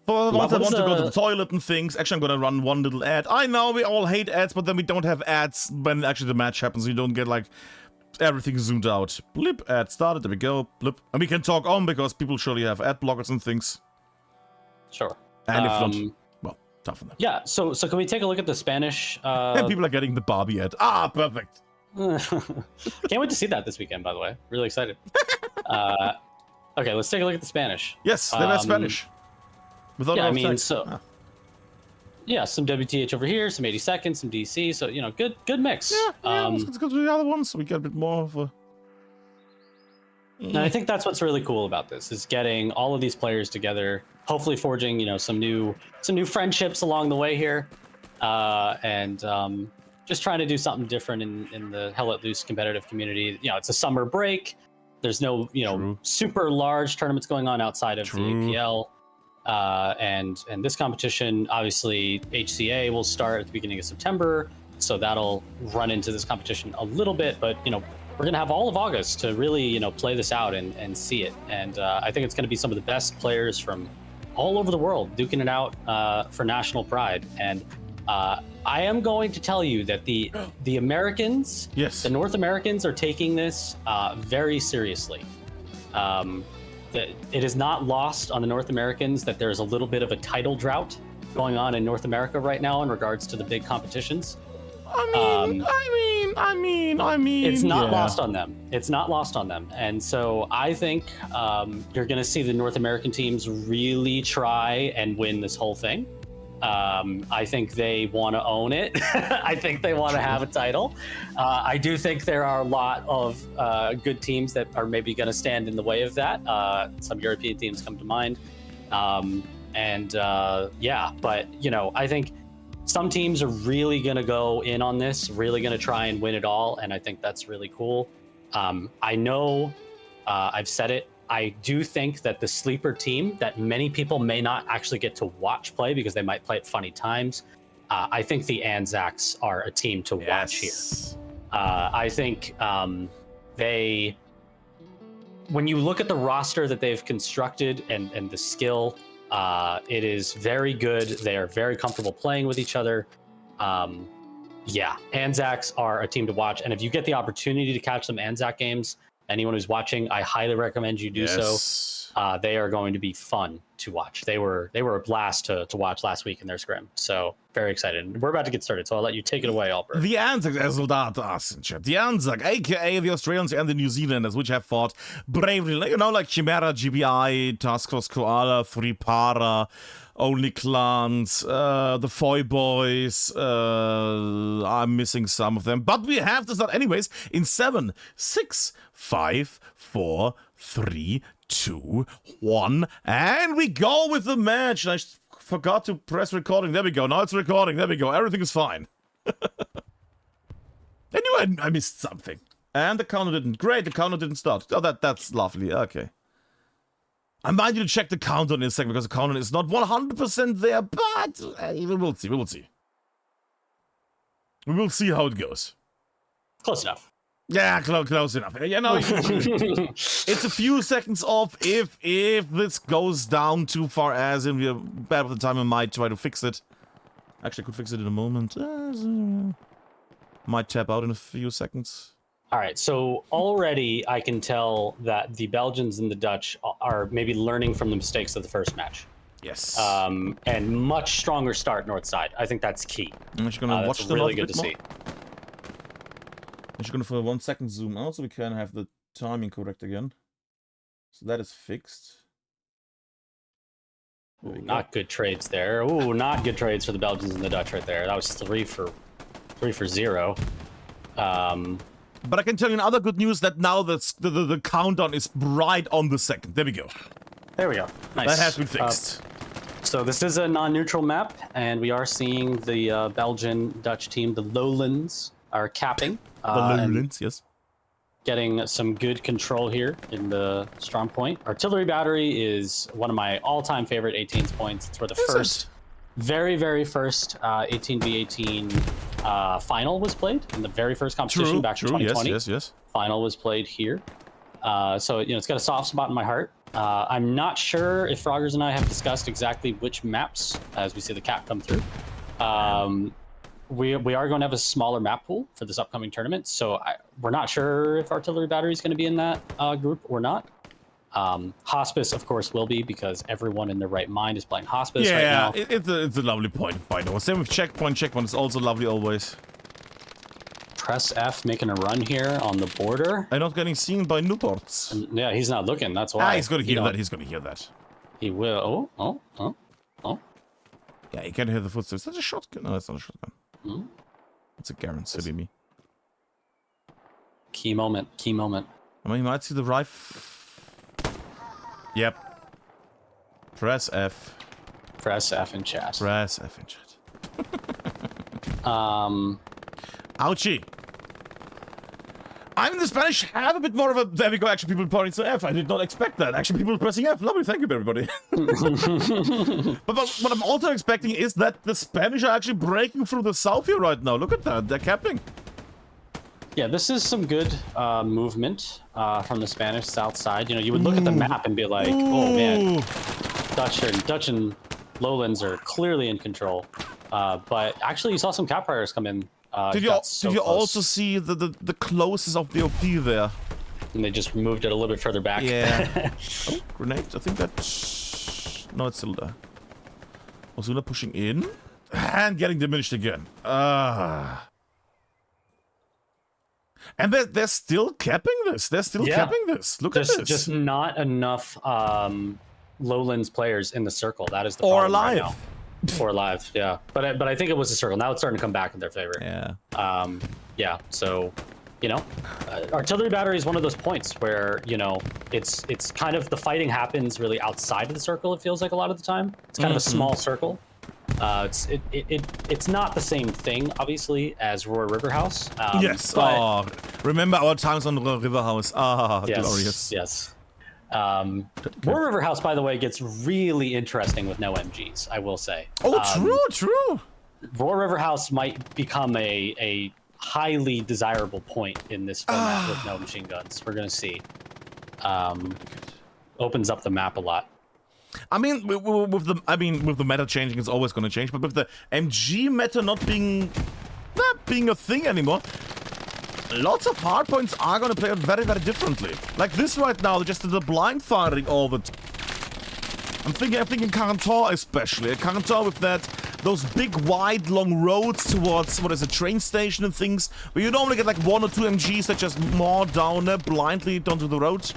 For the ones that want to go to the toilet and things, actually I'm going to run one little ad. I know we all hate ads, but then we don't have ads when actually the match happens. You don't get like everything zoomed out. Blip, ad started, there we go, blip. And we can talk on because people surely have ad blockers and things. Sure. And if not, well, tough on them. Yeah, so can we take a look at the Spanish? And people are getting the Barbie ad. Ah, perfect. Can't wait to see that this weekend, by the way. Really excited. Okay, let's take a look at the Spanish. Yes, they have Spanish. Without yeah, I mean, yeah, some WTH over here, some 80 seconds, some DC. So good mix. Yeah, let's go to the other ones so we get a bit more of a. And I think that's what's really cool about this is getting all of these players together, hopefully forging some new friendships along the way here, and just trying to do something different in the Hell Let Loose competitive community. It's a summer break. There's no super large tournaments going on outside of the APL. And this competition, obviously HCA will start at the beginning of September, so that'll run into this competition a little bit, but we're gonna have all of August to really play this out and see it. And I think it's gonna be some of the best players from all over the world duking it out for national pride. And I am going to tell you that the Americans, the North Americans, are taking this very seriously. It is not lost on the North Americans that there's a little bit of a title drought going on in North America right now in regards to the big competitions. I mean, it's not lost on them. It's not lost on them. And so I think you're going to see the North American teams really try and win this whole thing. I think they want to own it. I think they want to have a title. I do think there are a lot of good teams that are maybe going to stand in the way of that. Some European teams come to mind. Yeah, but I think some teams are really going to go in on this, really going to try and win it all. And I think that's really cool. I know I've said it. I do think that the sleeper team that many people may not actually get to watch play because they might play at funny times. I think the Anzacs are a team to watch here. I think when you look at the roster that they've constructed and the skill, it is very good. They are very comfortable playing with each other. Yeah, Anzacs are a team to watch, and if you get the opportunity to catch some Anzac games, anyone who's watching, I highly recommend you do so. They are going to be fun to watch. They were a blast to watch last week in their scrim. So very excited. We're about to get started, so I'll let you take it away, Albert. The Anzacs, the Anzac, aka the Australians and the New Zealanders, which have fought bravely, like Chimera, GBI, Task Force Koala, Three Para, Only Clans, the Foy Boys. I'm missing some of them, but we have to start anyways in 7, 6, 5, 4, 3, 2, 1, and we go with the match. I forgot to press recording. There we go. Now it's recording. There we go. Everything is fine. I knew I missed something. And the counter didn't. Great, the counter didn't start. Oh, that's lovely. Okay. I might need to check the counter in a second because the counter is not 100% there, but we will see. We will see. We will see how it goes. Close enough. Yeah, close enough. It's a few seconds off if this goes down too far, as in we're bad with the time. I might try to fix it. Actually, I could fix it in a moment. Might tap out in a few seconds. All right, so already I can tell that the Belgians and the Dutch are maybe learning from the mistakes of the first match. Yes. And much stronger start north side. I think that's key. I'm just gonna watch them really good to see. I'm just gonna for 1 second zoom out so we can have the timing correct again. So that is fixed. Ooh, not good trades there. Ooh, not good trades for the Belgians and the Dutch right there. That was 3 for 0. But I can tell you another good news that now the countdown is right on the second. There we go. There we go. Nice. That has been fixed. So this is a non-neutral map, and we are seeing the Belgian-Dutch team, the Lowlands, are capping. The Lowlands, yes. Getting some good control here in the strong point. Artillery battery is one of my all-time favorite 18s points. It's where the very first 18v18 final was played in the very first competition back in 2020. Yes. Final was played here. So it's got a soft spot in my heart. I'm not sure if Froggers and I have discussed exactly which maps as we see the cap come through. We are going to have a smaller map pool for this upcoming tournament, so we're not sure if artillery battery is going to be in that group or not. Hospice, of course, will be, because everyone in their right mind is playing Hospice right now. Yeah, it's a lovely point, by the way. Same with Checkpoint. Checkpoint is also lovely always. Press F making a run here on the border. I'm not getting seen by Newports. Yeah, he's not looking, that's why. He's going to hear that. He's going to hear that. He will. Oh. Yeah, he can hear the footsteps. That's a shotgun. No, that's not a shotgun. It's a Garen, silly me. Key moment. I mean, you might see the rifle. Yep. Press F. Press F in chat. Press F in chat. Ouchie. I'm in the Spanish have a bit more of a... There we go, actually people pointing to F. I did not expect that. Actually people pressing F. Lovely, thank you everybody. but what I'm also expecting is that the Spanish are actually breaking through the south here right now. Look at that, they're capping. Yeah, this is some good movement from the Spanish south side. You would look at the map and be like, oh man, Dutch and Lowlands are clearly in control. But actually you saw some cap fires come in. Did you also see the closest of the OP there? And they just moved it a little bit further back. Yeah. Oh, grenades. I think that's... No, it's still there. Ozuna pushing in. And getting diminished again. And they're still capping this. They're still capping this. Look at this. Just not enough Lowlands players in the circle. That is the problem. Or alive. Right now. Or alive, yeah. But I think it was a circle. Now it's starting to come back in their favor. Yeah. Yeah. So, artillery battery is one of those points where it's kind of the fighting happens really outside of the circle. It feels like a lot of the time. It's kind of a small circle. It's not the same thing, obviously, as Roar River House. Yes. But... remember our times on Roar River House. Yes, glorious. Yes. Roar River House, by the way, gets really interesting with no MGs, I will say. Oh, true. Roar River House might become a highly desirable point in this format with no machine guns. We're going to see. Opens up the map a lot. I mean, with the meta changing, it's always going to change. But with the MG meta not being a thing anymore, lots of hardpoints are going to play out very, very differently. Like this right now, just the blind firing all the time. I'm thinking Carentor especially. Carentor with those big, wide, long roads towards, what is a train station and things, where you normally get like 1 or 2 MGs that just maw down there blindly onto the road.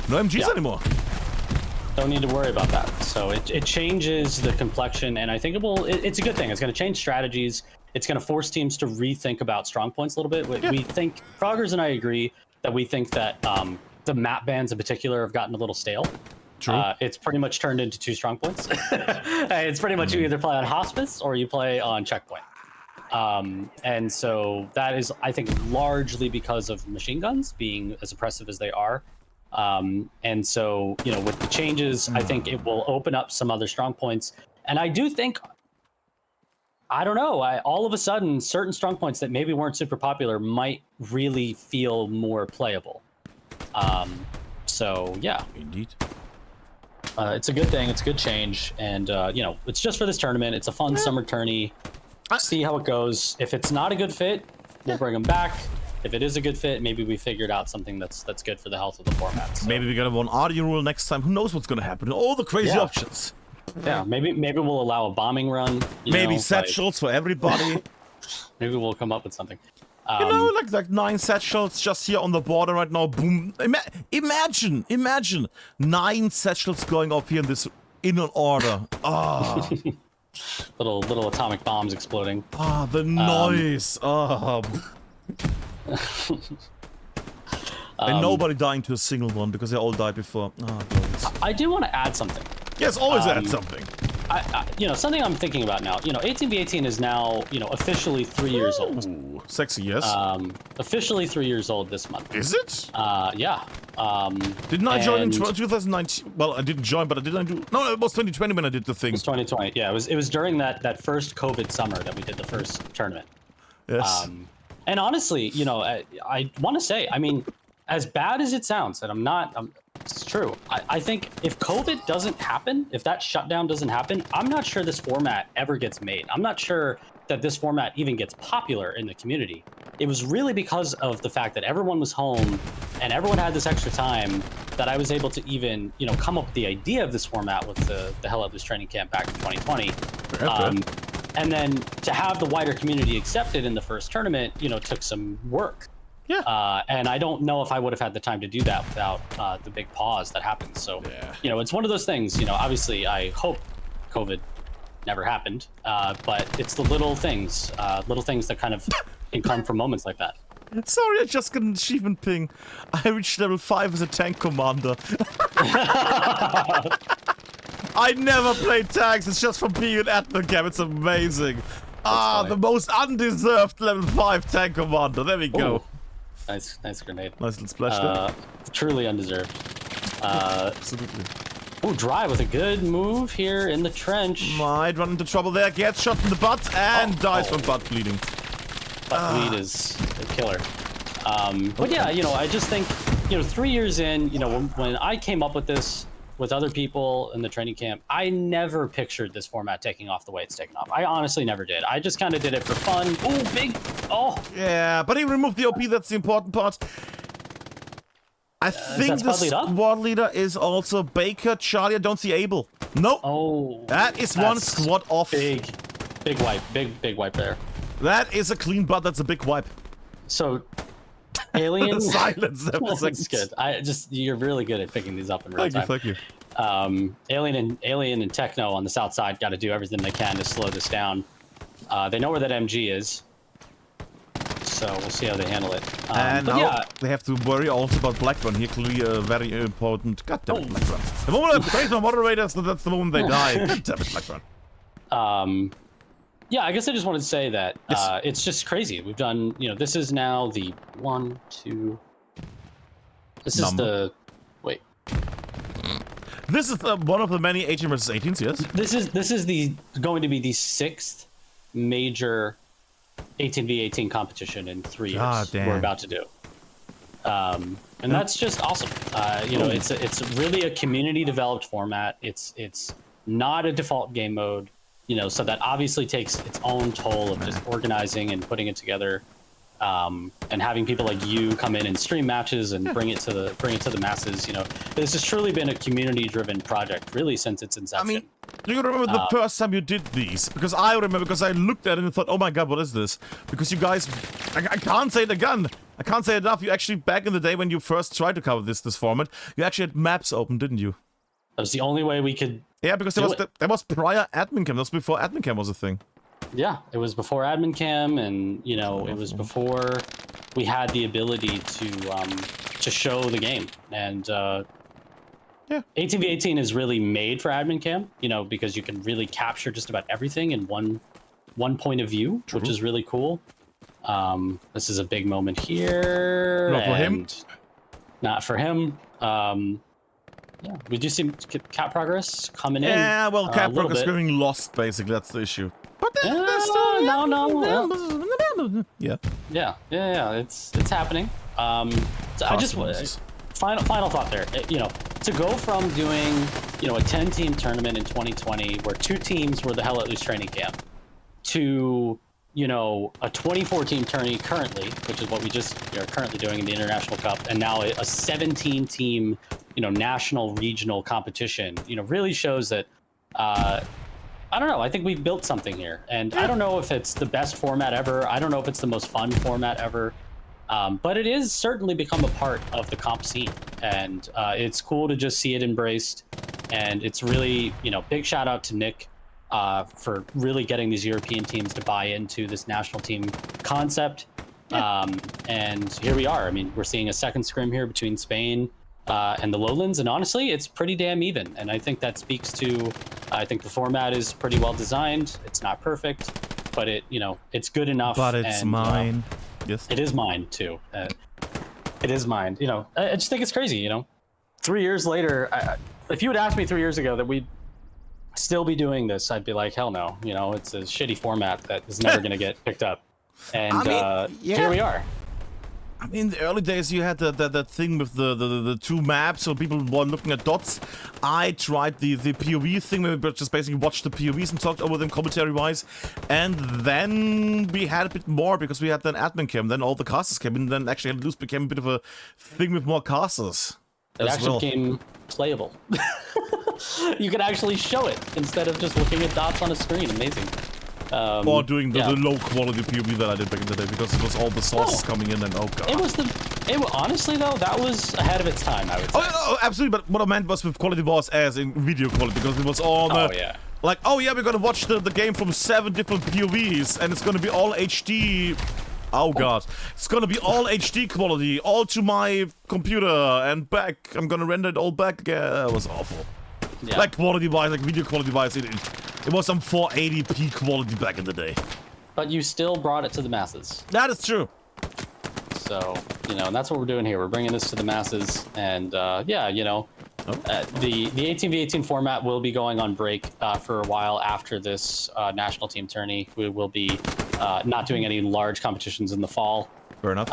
No MGs anymore. Don't need to worry about that. So it changes the complexion, and I think it's a good thing. It's going to change strategies. It's going to force teams to rethink about strong points a little bit. We think, Froggers and I agree, that we think that the map bans in particular have gotten a little stale. True. It's pretty much turned into 2 strong points. It's pretty much you either play on Hospice or you play on Checkpoint. And so that is, I think, largely because of machine guns being as oppressive as they are. And so, you know, with the changes, I think it will open up some other strong points. And I do think, I don't know, all of a sudden, certain strong points that maybe weren't super popular might really feel more playable. So, yeah. Indeed. It's a good thing. It's a good change. And, you know, it's just for this tournament. It's a fun summer tourney. See how it goes. If it's not a good fit, we'll bring them back. If it is a good fit, maybe we figured out something that's good for the health of the format. So. Maybe we got one audio rule next time. Who knows what's gonna happen? All the crazy options. Yeah, maybe we'll allow a bombing run. Maybe satchels for everybody. Maybe we'll come up with something. You know, like 9 satchels just here on the border right now. Boom! Imagine 9 satchels going off here in an order. Ah. little atomic bombs exploding. Ah, the noise. And nobody dying to a single one because they all died before. Oh, I do want to add something. Yes, always add something. You know, something I'm thinking about now. You know, 18v18 is now, you know, officially 3 years old. Ooh, sexy, yes. Officially 3 years old this month. Is it? Yeah. Didn't I join in 2019? Well, I didn't join, but did I do? No, it was 2020 when I did the thing. It was 2020. Yeah, it was during that first COVID summer that we did the first tournament. Yes. And honestly, you know, I want to say, I mean, as bad as it sounds, and it's true. I think if COVID doesn't happen, if that shutdown doesn't happen, I'm not sure this format ever gets made. I'm not sure that this format even gets popular in the community. It was really because of the fact that everyone was home and everyone had this extra time that I was able to even, you know, come up with the idea of this format with the Hell Out This training camp back in 2020. And then to have the wider community accept it in the first tournament, you know, took some work. Yeah. And I don't know if I would have had the time to do that without the big pause that happened. So, you know, it's one of those things, you know, obviously I hope COVID never happened, but it's the little things that kind of can come from moments like that. Sorry, I just got an achievement ping. I reached level 5 as a tank commander. I never played tanks, it's just for being an Admincam, it's amazing. The most undeserved level 5 tank commander, there we go. Ooh. Nice grenade. Nice little splash there. Truly undeserved. Absolutely. Ooh, Dry with a good move here in the trench. Might run into trouble there, gets shot in the butt and dies from butt bleeding. Butt bleed is a killer. But yeah, you know, I just think, you know, 3 years in, you know, when I came up with this with other people in the training camp, I never pictured this format taking off the way it's taken off. I honestly never did. I just kind of did it for fun. Ooh, big. Oh. Yeah, but he removed the OP, that's the important part. I think the squad leader is also Baker. Charlie, I don't see Abel. Nope. Oh. That is one squad off. Big wipe. Big wipe there. That is a clean butt. That's a big wipe. So, Alien. Silence. That's good. You're really good at picking these up in real time. Thank you. Alien and Techno on the south side got to do everything they can to slow this down. They know where that MG is, so we'll see how they handle it. And now they have to worry also about Blackburn here. Clearly a very important. God damn it, Blackburn. The moment I praise my moderators, that's the moment they die. God damn it, Blackburn. Yeah, I guess I just wanted to say that it's just crazy. We've done, you know, this is now the 1, 2. This is the wait. This is one of the many 18 versus 18s, yes. This is going to be the 6th major 18v18 competition in 3 years. God damn. We're about to do. and that's just awesome. You know, it's really a community developed format. It's not a default game mode. You know, so that obviously takes its own toll of just organizing and putting it together, and having people like you come in and stream matches and bring it to the masses. You know, this has truly been a community-driven project, really, since its inception. I mean, do you remember the first time you did these? Because I remember, because I looked at it and thought, oh my god, what is this? Because you guys, I can't say it again. I can't say it enough. You actually, back in the day when you first tried to cover this format, you actually had maps open, didn't you? That was the only way we could. Yeah, because there was prior Admincam. That was before Admincam was a thing. Yeah, it was before Admincam, and you know, it was before we had the ability to show the game. And yeah, 18v18 is really made for Admincam, you know, because you can really capture just about everything in one point of view, which is really cool. This is a big moment here. Not for him. Not for him. Yeah, we do see cap progress coming in. Yeah, well, cap progress getting lost, basically. That's the issue. But then there's still... No. Yeah. Yeah. It's happening. So I just final thought there. You know, to go from doing, you know, a 10-team tournament in 2020 where 2 teams were the Hell at Loose training camp to, you know, a 24-team tourney currently, which is what we just are currently doing in the International Cup, and now a 17-team, you know, national regional competition, you know, really shows that I don't know, I think we've built something here, and I don't know if it's the best format ever, I don't know if it's the most fun format ever, but it is certainly become a part of the comp scene, and it's cool to just see it embraced. And it's really, you know, big shout out to Nick for really getting these European teams to buy into this national team concept. And here we are. I mean, we're seeing a second scrim here between Spain and the Lowlands, and honestly, it's pretty damn even. And I think that speaks to, I think the format is pretty well designed. It's not perfect, but it, you know, it's good enough. But it's mine. Yes. It is mine too. It is mine. You know, I just think it's crazy. You know, 3 years later, if you had asked me 3 years ago that we'd still be doing this, I'd be like, hell no. You know, it's a shitty format that is never going to get picked up. And I mean, here we are. I mean, in the early days, you had that thing with the 2 maps, so people were looking at dots. I tried the POV thing, where we just basically watched the POVs and talked over them commentary-wise. And then we had a bit more, because we had then Admincam, then all the casters came in, and then actually Loose became a bit of a thing with more casters. It actually became playable. You could actually show it, instead of just looking at dots on a screen. Amazing. Or doing the low quality POV that I did back in the day, because it was all the sources coming in, and oh god. Honestly though, that was ahead of its time, I would say. Oh, absolutely, but what I meant was with quality was as in video quality, because it was all like, oh yeah, we're gonna watch the game from 7 different POVs, and it's gonna be all HD. Oh god, it's gonna be all HD quality, all to my computer and back. I'm gonna render it all back again. It was awful. Yeah. Like quality wise, like video quality wise, it was some 480p quality back in the day. But you still brought it to the masses. That is true. So, you know, and that's what we're doing here. We're bringing this to the masses, and yeah, you know, the 18v18 format will be going on break for a while after this national team tourney. We will be not doing any large competitions in the fall. Fair enough.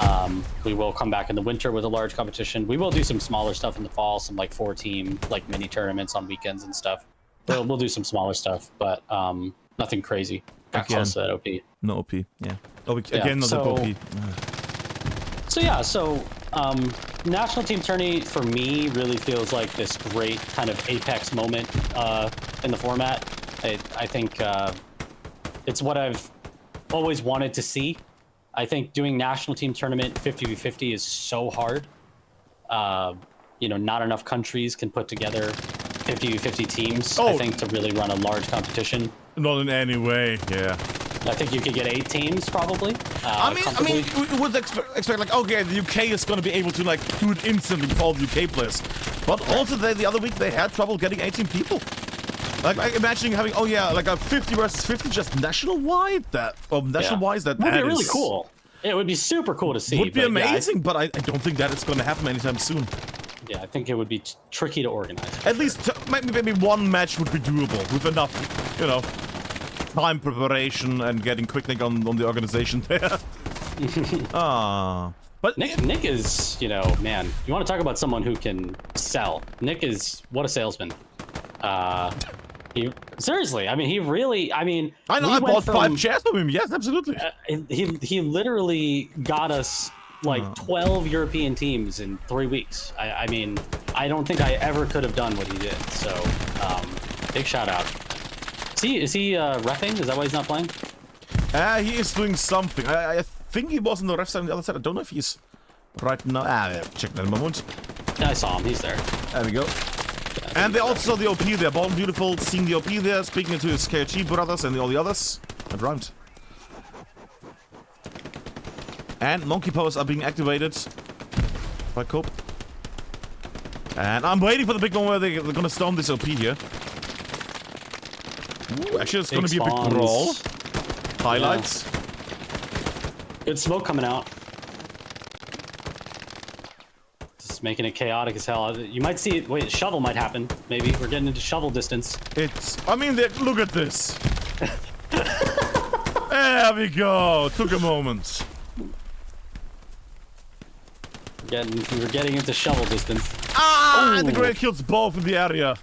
We will come back in the winter with a large competition. We will do some smaller stuff in the fall, some like 4-team like mini tournaments on weekends and stuff. We'll do some smaller stuff, but nothing crazy. Not close to that OP. No OP, yeah. Oh, again, not OP. So yeah, national team tourney for me really feels like this great kind of apex moment in the format. I think it's what I've always wanted to see. I think doing national team tournament 50v50 is so hard. You know, not enough countries can put together 50v50 teams, I think, to really run a large competition. Not in any way, yeah. I think you could get 8 teams, probably. I mean, we would expect, like, okay, the UK is going to be able to, like, do it instantly with all the UK players. But also, the other week, they had trouble getting 18 people. Like imagining having, like a 50 versus 50 just national-wide, that would be really cool. It would be super cool to see. Would be amazing, but I don't think that it's going to happen anytime soon. Yeah, I think it would be tricky to organize. At least maybe one match would be doable with enough, you know, time preparation and getting quick on the organization there. But But Nick is, you know, man, you want to talk about someone who can sell. Nick is, what a salesman. Seriously, I mean, he really, I mean, I know, I bought 5 shares from him. Yes, absolutely. He literally got us like 12 European teams in 3 weeks. I mean, I don't think I ever could have done what he did. So, big shout out. Is he reffing? Is that why he's not playing? He is doing something. I think he was on the ref side on the other side. I don't know if he's right now. Check that in a moment. Yeah, I saw him. He's there. There we go. And they also saw the OP there. Ball Beautiful seeing the OP there, speaking to his KG brothers and all the others. That rhymed. And monkey powers are being activated by Cope. And I'm waiting for the big one where they're gonna storm this OP here. Ooh, actually, it's gonna be a big brawl. Highlights. Yeah. Good smoke coming out. Just making it chaotic as hell. You might see it. Wait, shovel might happen. Maybe we're getting into shovel distance. I mean, look at this. There we go. Took a moment. We're getting into shovel distance. Ah! And the grenade kills both in the area.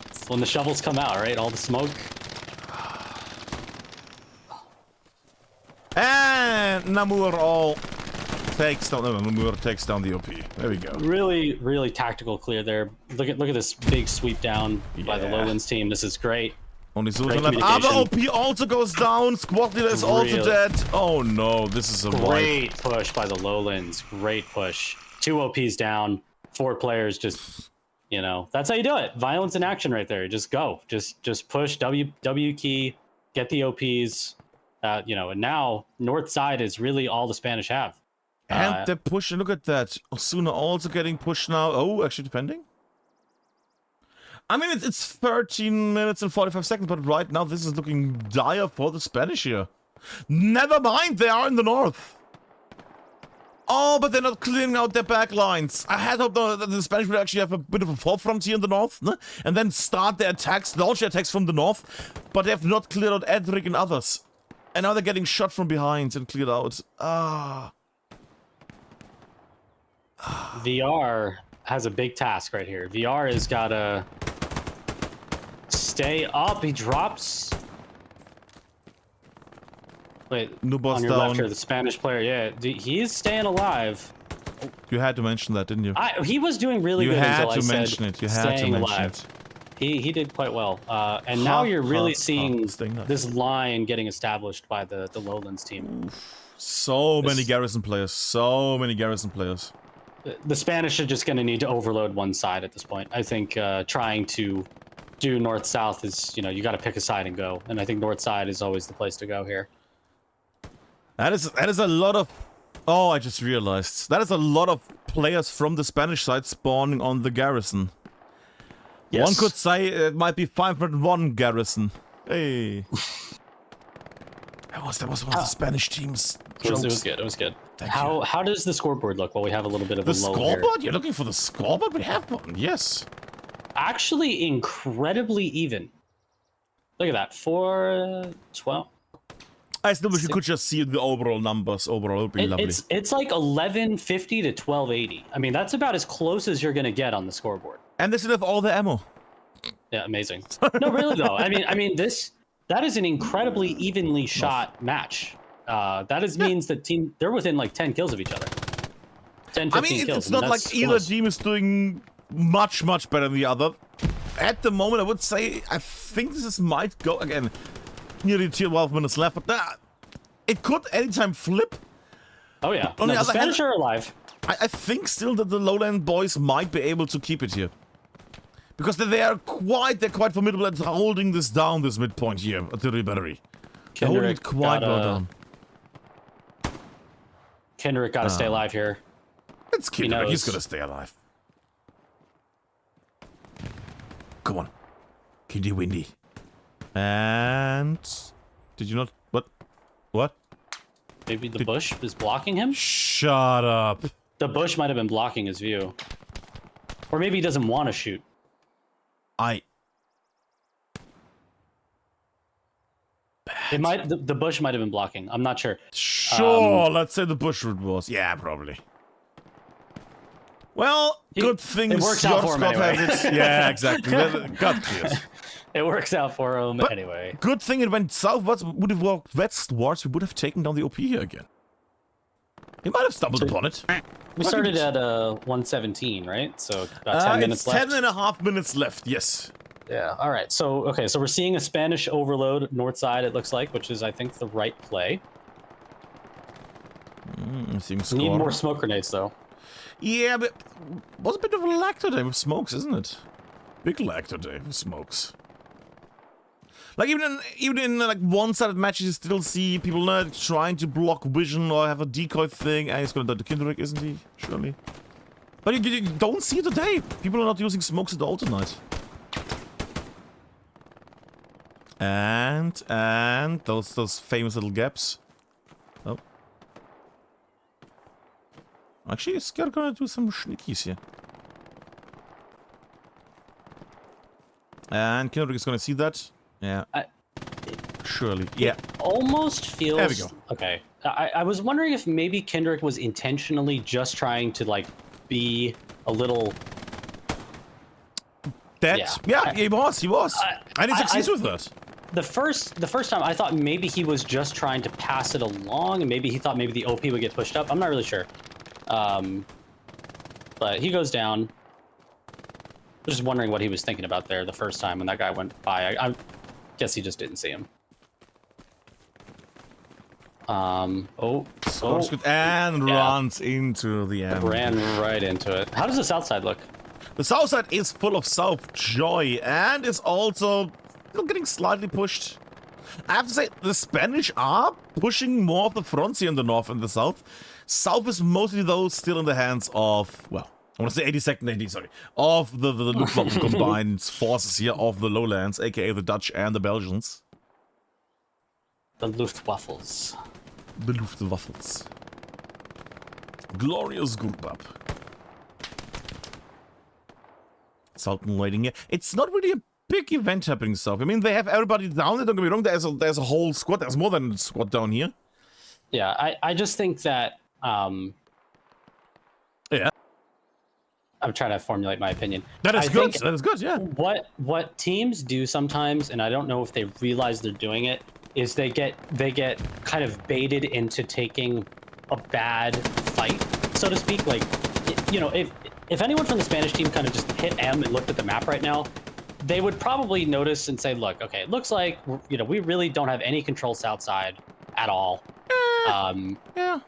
It's when the shovels come out, right? All the smoke. And Namur takes down the OP. There we go. Really, really tactical clear there. Look at this big sweep down by the Lowlands team. This is great. Only Sultan left. Other OP also goes down. Squad leader is also dead. Oh no, this is a great push by the Lowlands. Great push. 2 OPs down. 4 players just, you know, that's how you do it. Violence in action right there. Just go. Just push W key. Get the OPs. You know, and now north side is really all the Spanish have. And they're pushing. Look at that. Osuna also getting pushed now. Oh, actually defending. I mean, it's 13 minutes and 45 seconds, but right now this is looking dire for the Spanish here. Never mind, they are in the north. Oh, but they're not clearing out their back lines. I had hoped that the Spanish would actually have a bit of a forefront here in the north, no? And then start their attacks, launch their attacks from the north, but they have not cleared out Edric and others. And now they're getting shot from behind and cleared out. VR has a big task right here. VR has got to stay up. He drops. Wait, Nubo's on your down. left here, the Spanish player. Yeah, he is staying alive. You had to mention that, didn't you? He was doing really good until I said You had to mention it. You had to mention it. He did quite well. And now you're really seeing this line getting established by the Lowlands team. So many Garrison players. So many Garrison players. The Spanish are just going to need to overload one side at this point. I think trying to do north-south is, you know, you got to pick a side and go. And I think north side is always the place to go here. That is a lot of... Oh, I just realized. That is a lot of players from the Spanish side spawning on the Garrison. Yes. One could say it might be 501 Garrison. Hey. That was one of the Spanish team's jokes. It was good. It was good. Thank you. How does the scoreboard look? Well, we have a little bit of a lull here. The scoreboard? You're looking for the scoreboard? We have one. Yes. Actually, incredibly even. Look at that. 4-12. I still wish you could just see the overall numbers. Overall, it would be lovely. It's like 1150 to 1280. I mean, that's about as close as you're going to get on the scoreboard. And they still have all the ammo. Yeah, amazing. No, really though. I mean, that is an incredibly evenly shot match. That means that they're within like 10 kills of each other. 10, 15 kills. It's not like either team is doing much better than the other. At the moment, I would say I think this might go again. Nearly 12 minutes left, but it could anytime flip. Oh yeah, the Spanish are alive. I think still that the Lowland boys might be able to keep it here. Because they're quite formidable at holding this down, this midpoint here at the Ribery. They're holding it quite well down. Kendrick gotta stay alive here. It's Kendrick, he's gonna stay alive. Come on. Kindy Windy. And... Did you not... What? Maybe the bush is blocking him? Shut up. The bush might have been blocking his view. Or maybe he doesn't want to shoot. It might the bush might have been blocking. I'm not sure. Sure, let's say the bush route was. Yeah, probably. Well, good things it works out for him anyway. has it. Yeah, exactly. Got cleared. It works out for him anyway. Good thing it went southwards. Would have walked westwards. We would have taken down the OP here again. He might have stumbled upon it. We started at 117, right? So about 10 minutes left. 10.5 minutes left. Yes. Yeah. All right. So so we're seeing a Spanish overload north side. It looks like, which is I think the right play. Seems Need more smoke grenades though. Yeah, but was a bit of a lag today with smokes, isn't it? Big lag today with smokes. Like even in like one-sided matches, you still see people trying to block vision or have a decoy thing. And he's gonna die to Kindred, isn't he? Surely. But you don't see it today. People are not using smokes at all tonight. And those famous little gaps. Oh. Actually, it's gonna do some sneakies here. And Kendrick is gonna see that. Yeah. Surely. Yeah. Almost feels. There we go. Okay. I was wondering if maybe Kendrick was intentionally just trying to like be a little. Yeah, he was. And he succeeds with that. The first time I thought maybe he was just trying to pass it along, and maybe he thought maybe the OP would get pushed up. I'm not really sure. But he goes down. Just wondering what he was thinking about there the first time when that guy went by. I guess he just didn't see him. And runs into the end. Ran right into it. How does the south side look? The south side is full of South joy and is also getting slightly pushed. I have to say, the Spanish are pushing more of the fronts here in the north and the south. South is mostly, though, still in the hands of, well, I want to say 82nd AD, sorry, of the Luftwaffe combined forces here of the lowlands, aka the Dutch and the Belgians. The Luftwaffles. The Luftwaffles. Glorious group up. Sultan waiting here. It's not really a big event happening south. I mean, they have everybody down there, don't get me wrong, there's a whole squad, there's more than a squad down here. Yeah, I just think that, yeah. I'm trying to formulate my opinion. That is good. That is good. Yeah. What teams do sometimes, and I don't know if they realize they're doing it, is they get kind of baited into taking a bad fight, so to speak. Like, you know, if anyone from the Spanish team kind of just hit M and looked at the map right now, they would probably notice and say, look, okay, it looks like we really don't have any control south side at all. Yeah.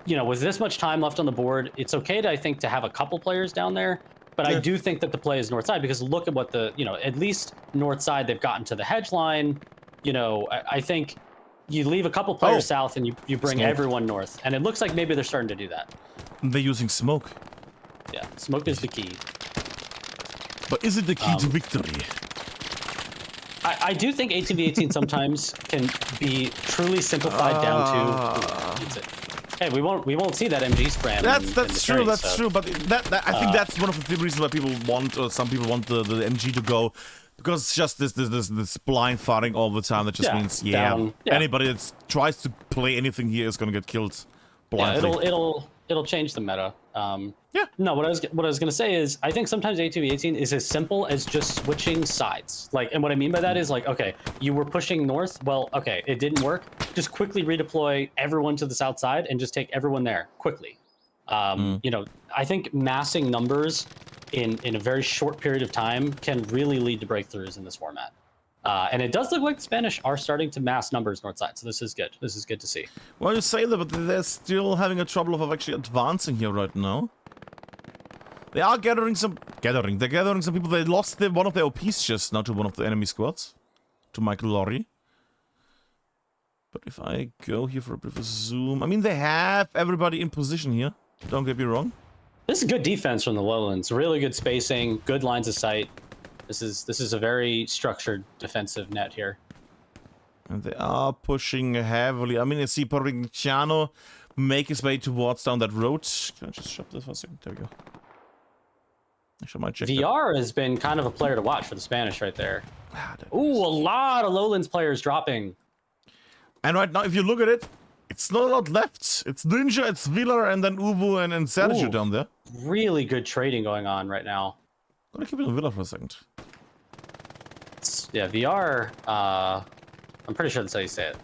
You know, with this much time left on the board, it's okay to, I think, to have a couple players down there. But I do think that the play is north side, because look at what at least north side, they've gotten to the hedge line. You know, I think you leave a couple players south and you bring everyone north. And it looks like maybe they're starting to do that. They're using smoke. Yeah, smoke is the key. But is it the key to victory? I do think 18v18 sometimes can be truly simplified down to. Hey, we won't see that MG spam. That's true. That's true. But I think that's one of the reasons why people want, or some people want the MG to go, because it's just this blind firing all the time. That just means anybody that tries to play anything here is gonna get killed blindly. Yeah, it'll change the meta. No, what I was gonna say is, I think sometimes 18v18 is as simple as just switching sides. Like, and what I mean by that is, like, okay, you were pushing north. Well, okay, it didn't work. Just quickly redeploy everyone to the south side and just take everyone there quickly. You know, I think massing numbers in a very short period of time can really lead to breakthroughs in this format. And it does look like the Spanish are starting to mass numbers north side, so this is good. This is good to see. Well, you say that, but they're still having a trouble of actually advancing here right now. They are gathering some people. They lost one of their OPs just now to one of the enemy squads, to Michael Lorry. But if I go here for a bit of a zoom, I mean, they have everybody in position here. Don't get me wrong. This is good defense from the lowlands. Really good spacing, good lines of sight. This is a very structured defensive net here. And they are pushing heavily. I mean, I see Provinciano make his way towards down that road. Can I just shop this for a second? There we go. Actually, I might check VR has been kind of a player to watch for the Spanish right there. Ooh, a lot of Lowlands players dropping. And right now, if you look at it, it's not a lot left. It's Ninja, it's Wheeler, and then Uwu and Sergio down there. Really good trading going on right now. I'm gonna keep it on Wheeler for a second. Yeah, VR, I'm pretty sure that's how you say it.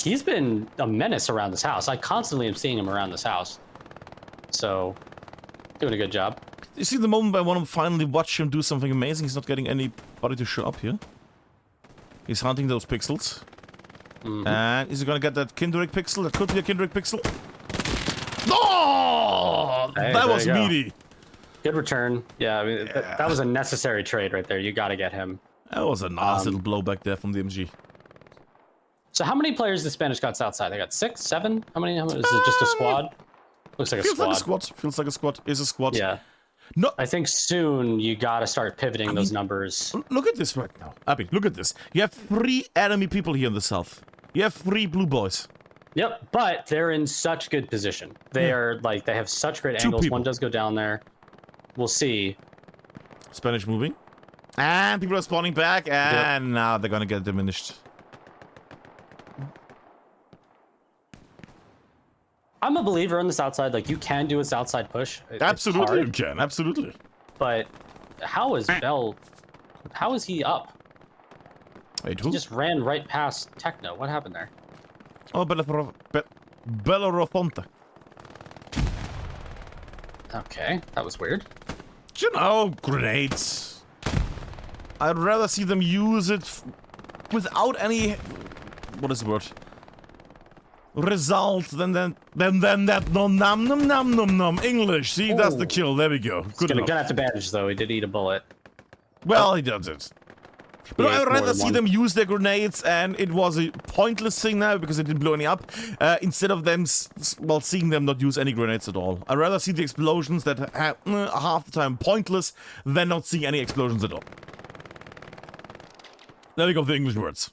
He's been a menace around this house. I constantly am seeing him around this house. So, doing a good job. You see the moment I want to finally watch him do something amazing? He's not getting anybody to show up here. He's hunting those pixels. And is he gonna get that Kindred pixel? That could be a Kindred pixel. Oh! Hey, that was meaty. Good return. Yeah, I mean, that was a necessary trade right there. You got to get him. That was a nice little blowback there from the MG. So how many players the Spanish got Southside? They got 6, 7? How many? Is it just a squad? Looks like a squad. Feels like a squad. Feels like a squad. Is a squad. Yeah. No. I think soon you got to start pivoting those numbers. Look at this right now. Abby, look at this. You have 3 enemy people here in the south. You have 3 blue boys. Yep, but they're in such good position. They are like, they have such great 2 angles. people. One does go down there. We'll see. Spanish moving. And people are spawning back, and now they're gonna get diminished. I'm a believer on the south side. Like, you can do a south side push. Absolutely, you can. Absolutely. But how is Bell? How is he up? Wait, He who? just ran right past Techno. What happened there? Oh, Bellerofonte. Okay, that was weird. You know, grenades. I'd rather see them use it without any... What is the word? Result than that nom English. See, that's the kill. There we go. Good enough. Gonna have to bandage though. He did eat a bullet. Well, he does it. But I'd rather see them use their grenades, and it was a pointless thing now because it didn't blow any up, instead of them, seeing them not use any grenades at all. I'd rather see the explosions that are half the time pointless than not seeing any explosions at all. There we go, the English words.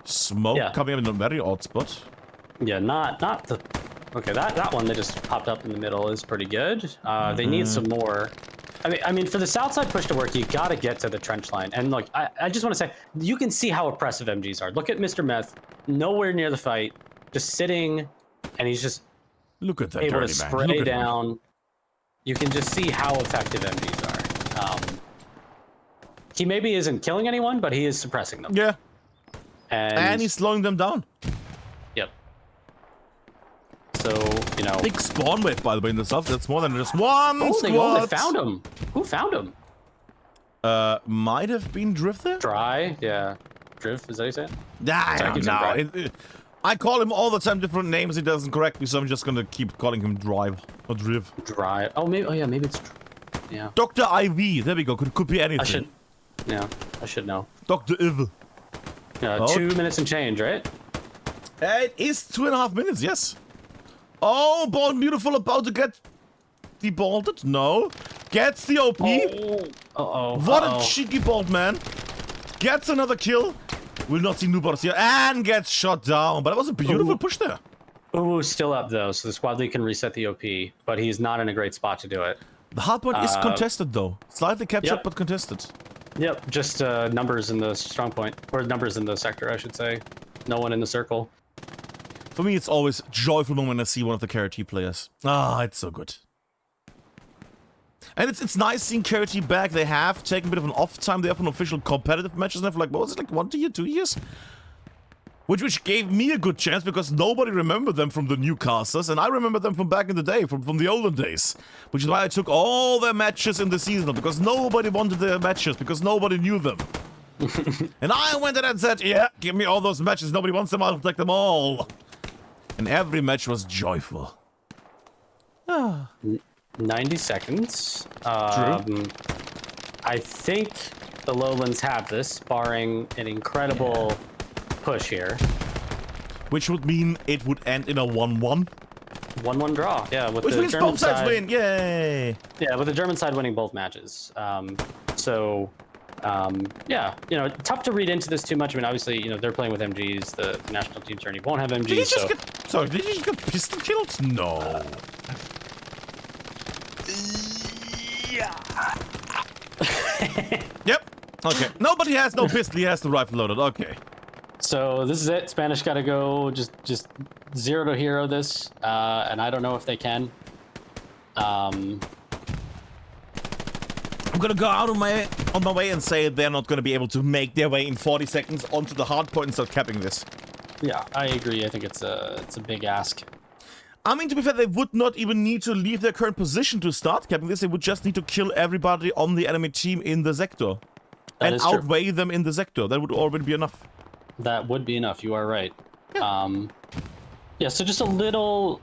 Smoke coming up in a very odd spot. Yeah, not the. Okay, that one that just popped up in the middle is pretty good. They need some more. I mean, for the south side push to work, you gotta get to the trench line. And look, I just want to say, you can see how oppressive MGs are. Look at Mr. Meth, nowhere near the fight, just sitting, and he's just look at that able to dirty man. spray down. You can just see how effective MGs are. He maybe isn't killing anyone, but he is suppressing them. Yeah. And he's slowing them down. Yep. So, you know. Big spawn wave, by the way, in the south. That's more than just one squad. They found him. Who found him? Might have been Drift there? Dry, yeah. Drift, is that how you say it? I don't know. I call him all the time different names. He doesn't correct me, so I'm just gonna keep calling him Drive or Driv. Dry. Oh, maybe. Oh, yeah. Maybe it's. Yeah. Dr. IV. There we go. Could be anything. I should know. Dr. Iv. 2 minutes and change, right? It is 2.5 minutes. Yes. Oh, Born Beautiful about to get debolted. No. Gets the OP. What a cheeky bolt, man. Gets another kill. Will not see Nubars here. And gets shot down. But that was a beautiful push there. Ooh, still up though, so the squad lead can reset the OP, but he's not in a great spot to do it. The hardpoint is contested though. Slightly captured, but contested. Yep, just numbers in the strong point, or numbers in the sector, I should say. No one in the circle. For me, it's always a joyful moment when I see one of the KRT players. Ah, it's so good. And it's nice seeing KRT back. They have taken a bit of an off time there from official competitive matches now for like, what was it, like 1 year, 2 years? Which gave me a good chance because nobody remembered them from the newcasters, and I remember them from back in the day, from the olden days. Which is why I took all their matches in the seasonal, because nobody wanted their matches, because nobody knew them. And I went in and said, yeah, give me all those matches, nobody wants them, I'll take them all. And every match was joyful. 90 seconds. True. I think the Lowlands have this, barring an incredible push here. Which would mean it would end in a 1-1. 1-1 draw, yeah. With Which the means German both sides win, yay! Yeah, with the German side winning both matches. Yeah, you know, tough to read into this too much. I mean, obviously, you know, they're playing with MGs. The national team tourney won't have MGs. Did he just get did he just get pistol killed? No. Yep. Okay. Nobody has no pistol. He has the rifle loaded. Okay. So this is it. Spanish got to go just 0 to hero this, and I don't know if they can. I'm gonna go out on my way and say they're not gonna be able to make their way in 40 seconds onto the hard point and start capping this. Yeah, I agree. I think it's a big ask. I mean, to be fair, they would not even need to leave their current position to start capping this. They would just need to kill everybody on the enemy team in the sector. That and is true. outweigh them in the sector. That would already be enough. That would be enough. You are right. Yeah, so just a little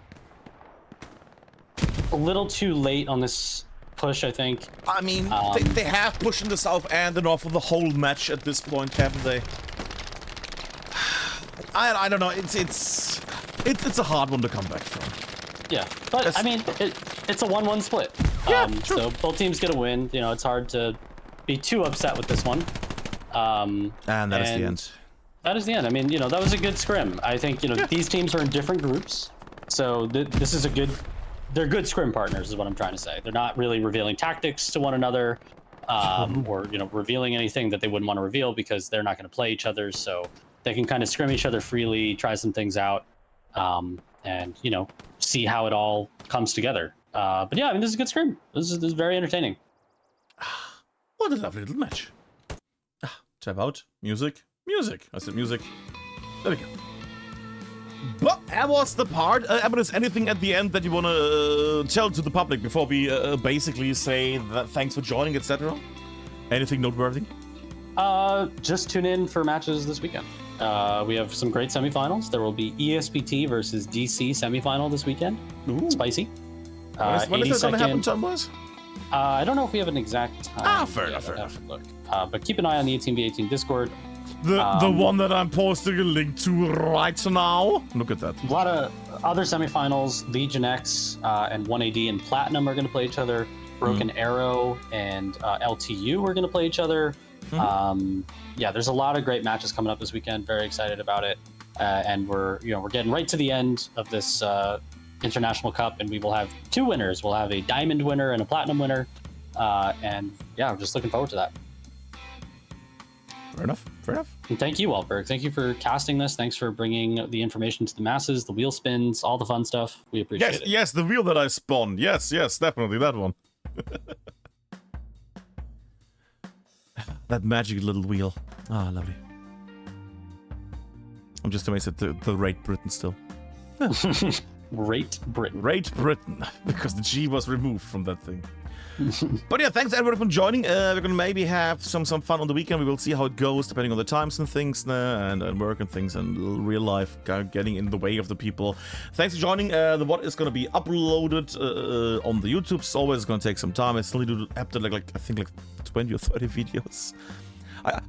too late on this push, I think. I mean, they have pushed in the south and the north for the whole match at this point, haven't they? I don't know. It's a hard one to come back from. Yeah, but I mean, it's a 1-1 split. Yeah, true. So both teams get a win. You know, it's hard to be too upset with this one. And that is the end. That is the end. I mean, you know, that was a good scrim. I think, you know, these teams are in different groups. So this is they're good scrim partners is what I'm trying to say. They're not really revealing tactics to one another or, you know, revealing anything that they wouldn't want to reveal because they're not going to play each other. So they can kind of scrim each other freely, try some things out, and, you know, see how it all comes together. But yeah, I mean, this is a good scrim. This is very entertaining. What a lovely little match. Tap out. Music. Music. I said music. There we go. But that was the part. Abinus, anything at the end that you want to tell to the public before we basically say that thanks for joining, etc.? Anything noteworthy? Just tune in for matches this weekend. We have some great semifinals. There will be ESPT versus DC semifinal this weekend. Ooh. Spicy. When is that going to happen, time-wise? I don't know if we have an exact time. Fair enough, fair enough. Look. But keep an eye on the 18v18 Discord. The one that I'm posting a link to right now. Look at that. A lot of other semifinals. Legion X and 1AD and Platinum are going to play each other. Broken Arrow and LTU are going to play each other. Yeah, there's a lot of great matches coming up this weekend. Very excited about it. And we're getting right to the end of this International Cup, and we will have 2 winners. We'll have a Diamond winner and a Platinum winner. And yeah, I'm just looking forward to that. Fair enough. Fair enough. And thank you, Waltberg. Thank you for casting this. Thanks for bringing the information to the masses, the wheel spins, all the fun stuff. We appreciate it. Yes, the wheel that I spawned. Yes, definitely that one. That magic little wheel. Ah, lovely. I'm just amazed at the Great Britain still. Great Britain. Great Britain, because the G was removed from that thing. But yeah, thanks everybody for joining. We're gonna maybe have some fun on the weekend. We will see how it goes, depending on the times and things, and work and things, and real life getting in the way of the people. Thanks for joining. The VOD is gonna be uploaded on the YouTube. It's always gonna take some time. I still need to have to I think 20 or 30 videos.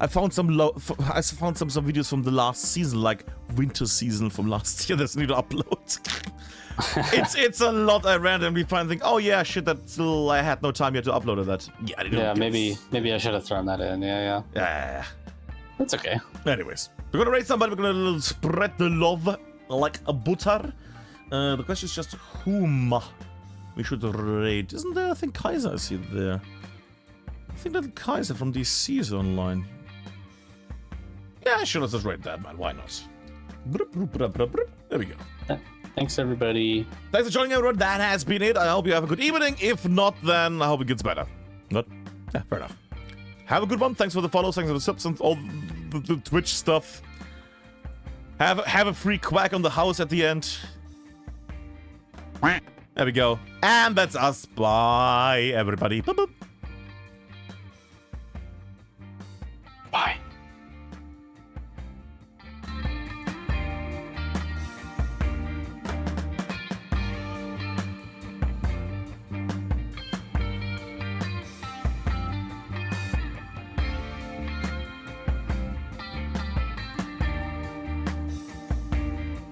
I found some some videos from the last season, like winter season from last year. That I need to upload. it's a lot. I randomly find think, oh yeah, shit, that still I had no time yet to upload that. Yeah, maybe I should have thrown that in. Yeah. That's okay. Anyways, we're gonna raid somebody. We're gonna spread the love like a butter. The question is just whom we should raid. Isn't there? I think Kaiser is here there. I think that Kaiser from DC is online. Yeah, sure, let's just raid that man. Why not? There we go. Thanks, everybody. Thanks for joining, everyone. That has been it. I hope you have a good evening. If not, then I hope it gets better. Not? Yeah, fair enough. Have a good one. Thanks for the follows. Thanks for the subs and all the Twitch stuff. Have a free quack on the house at the end. There we go. And that's us. Bye, everybody. Boop, boop. Bye.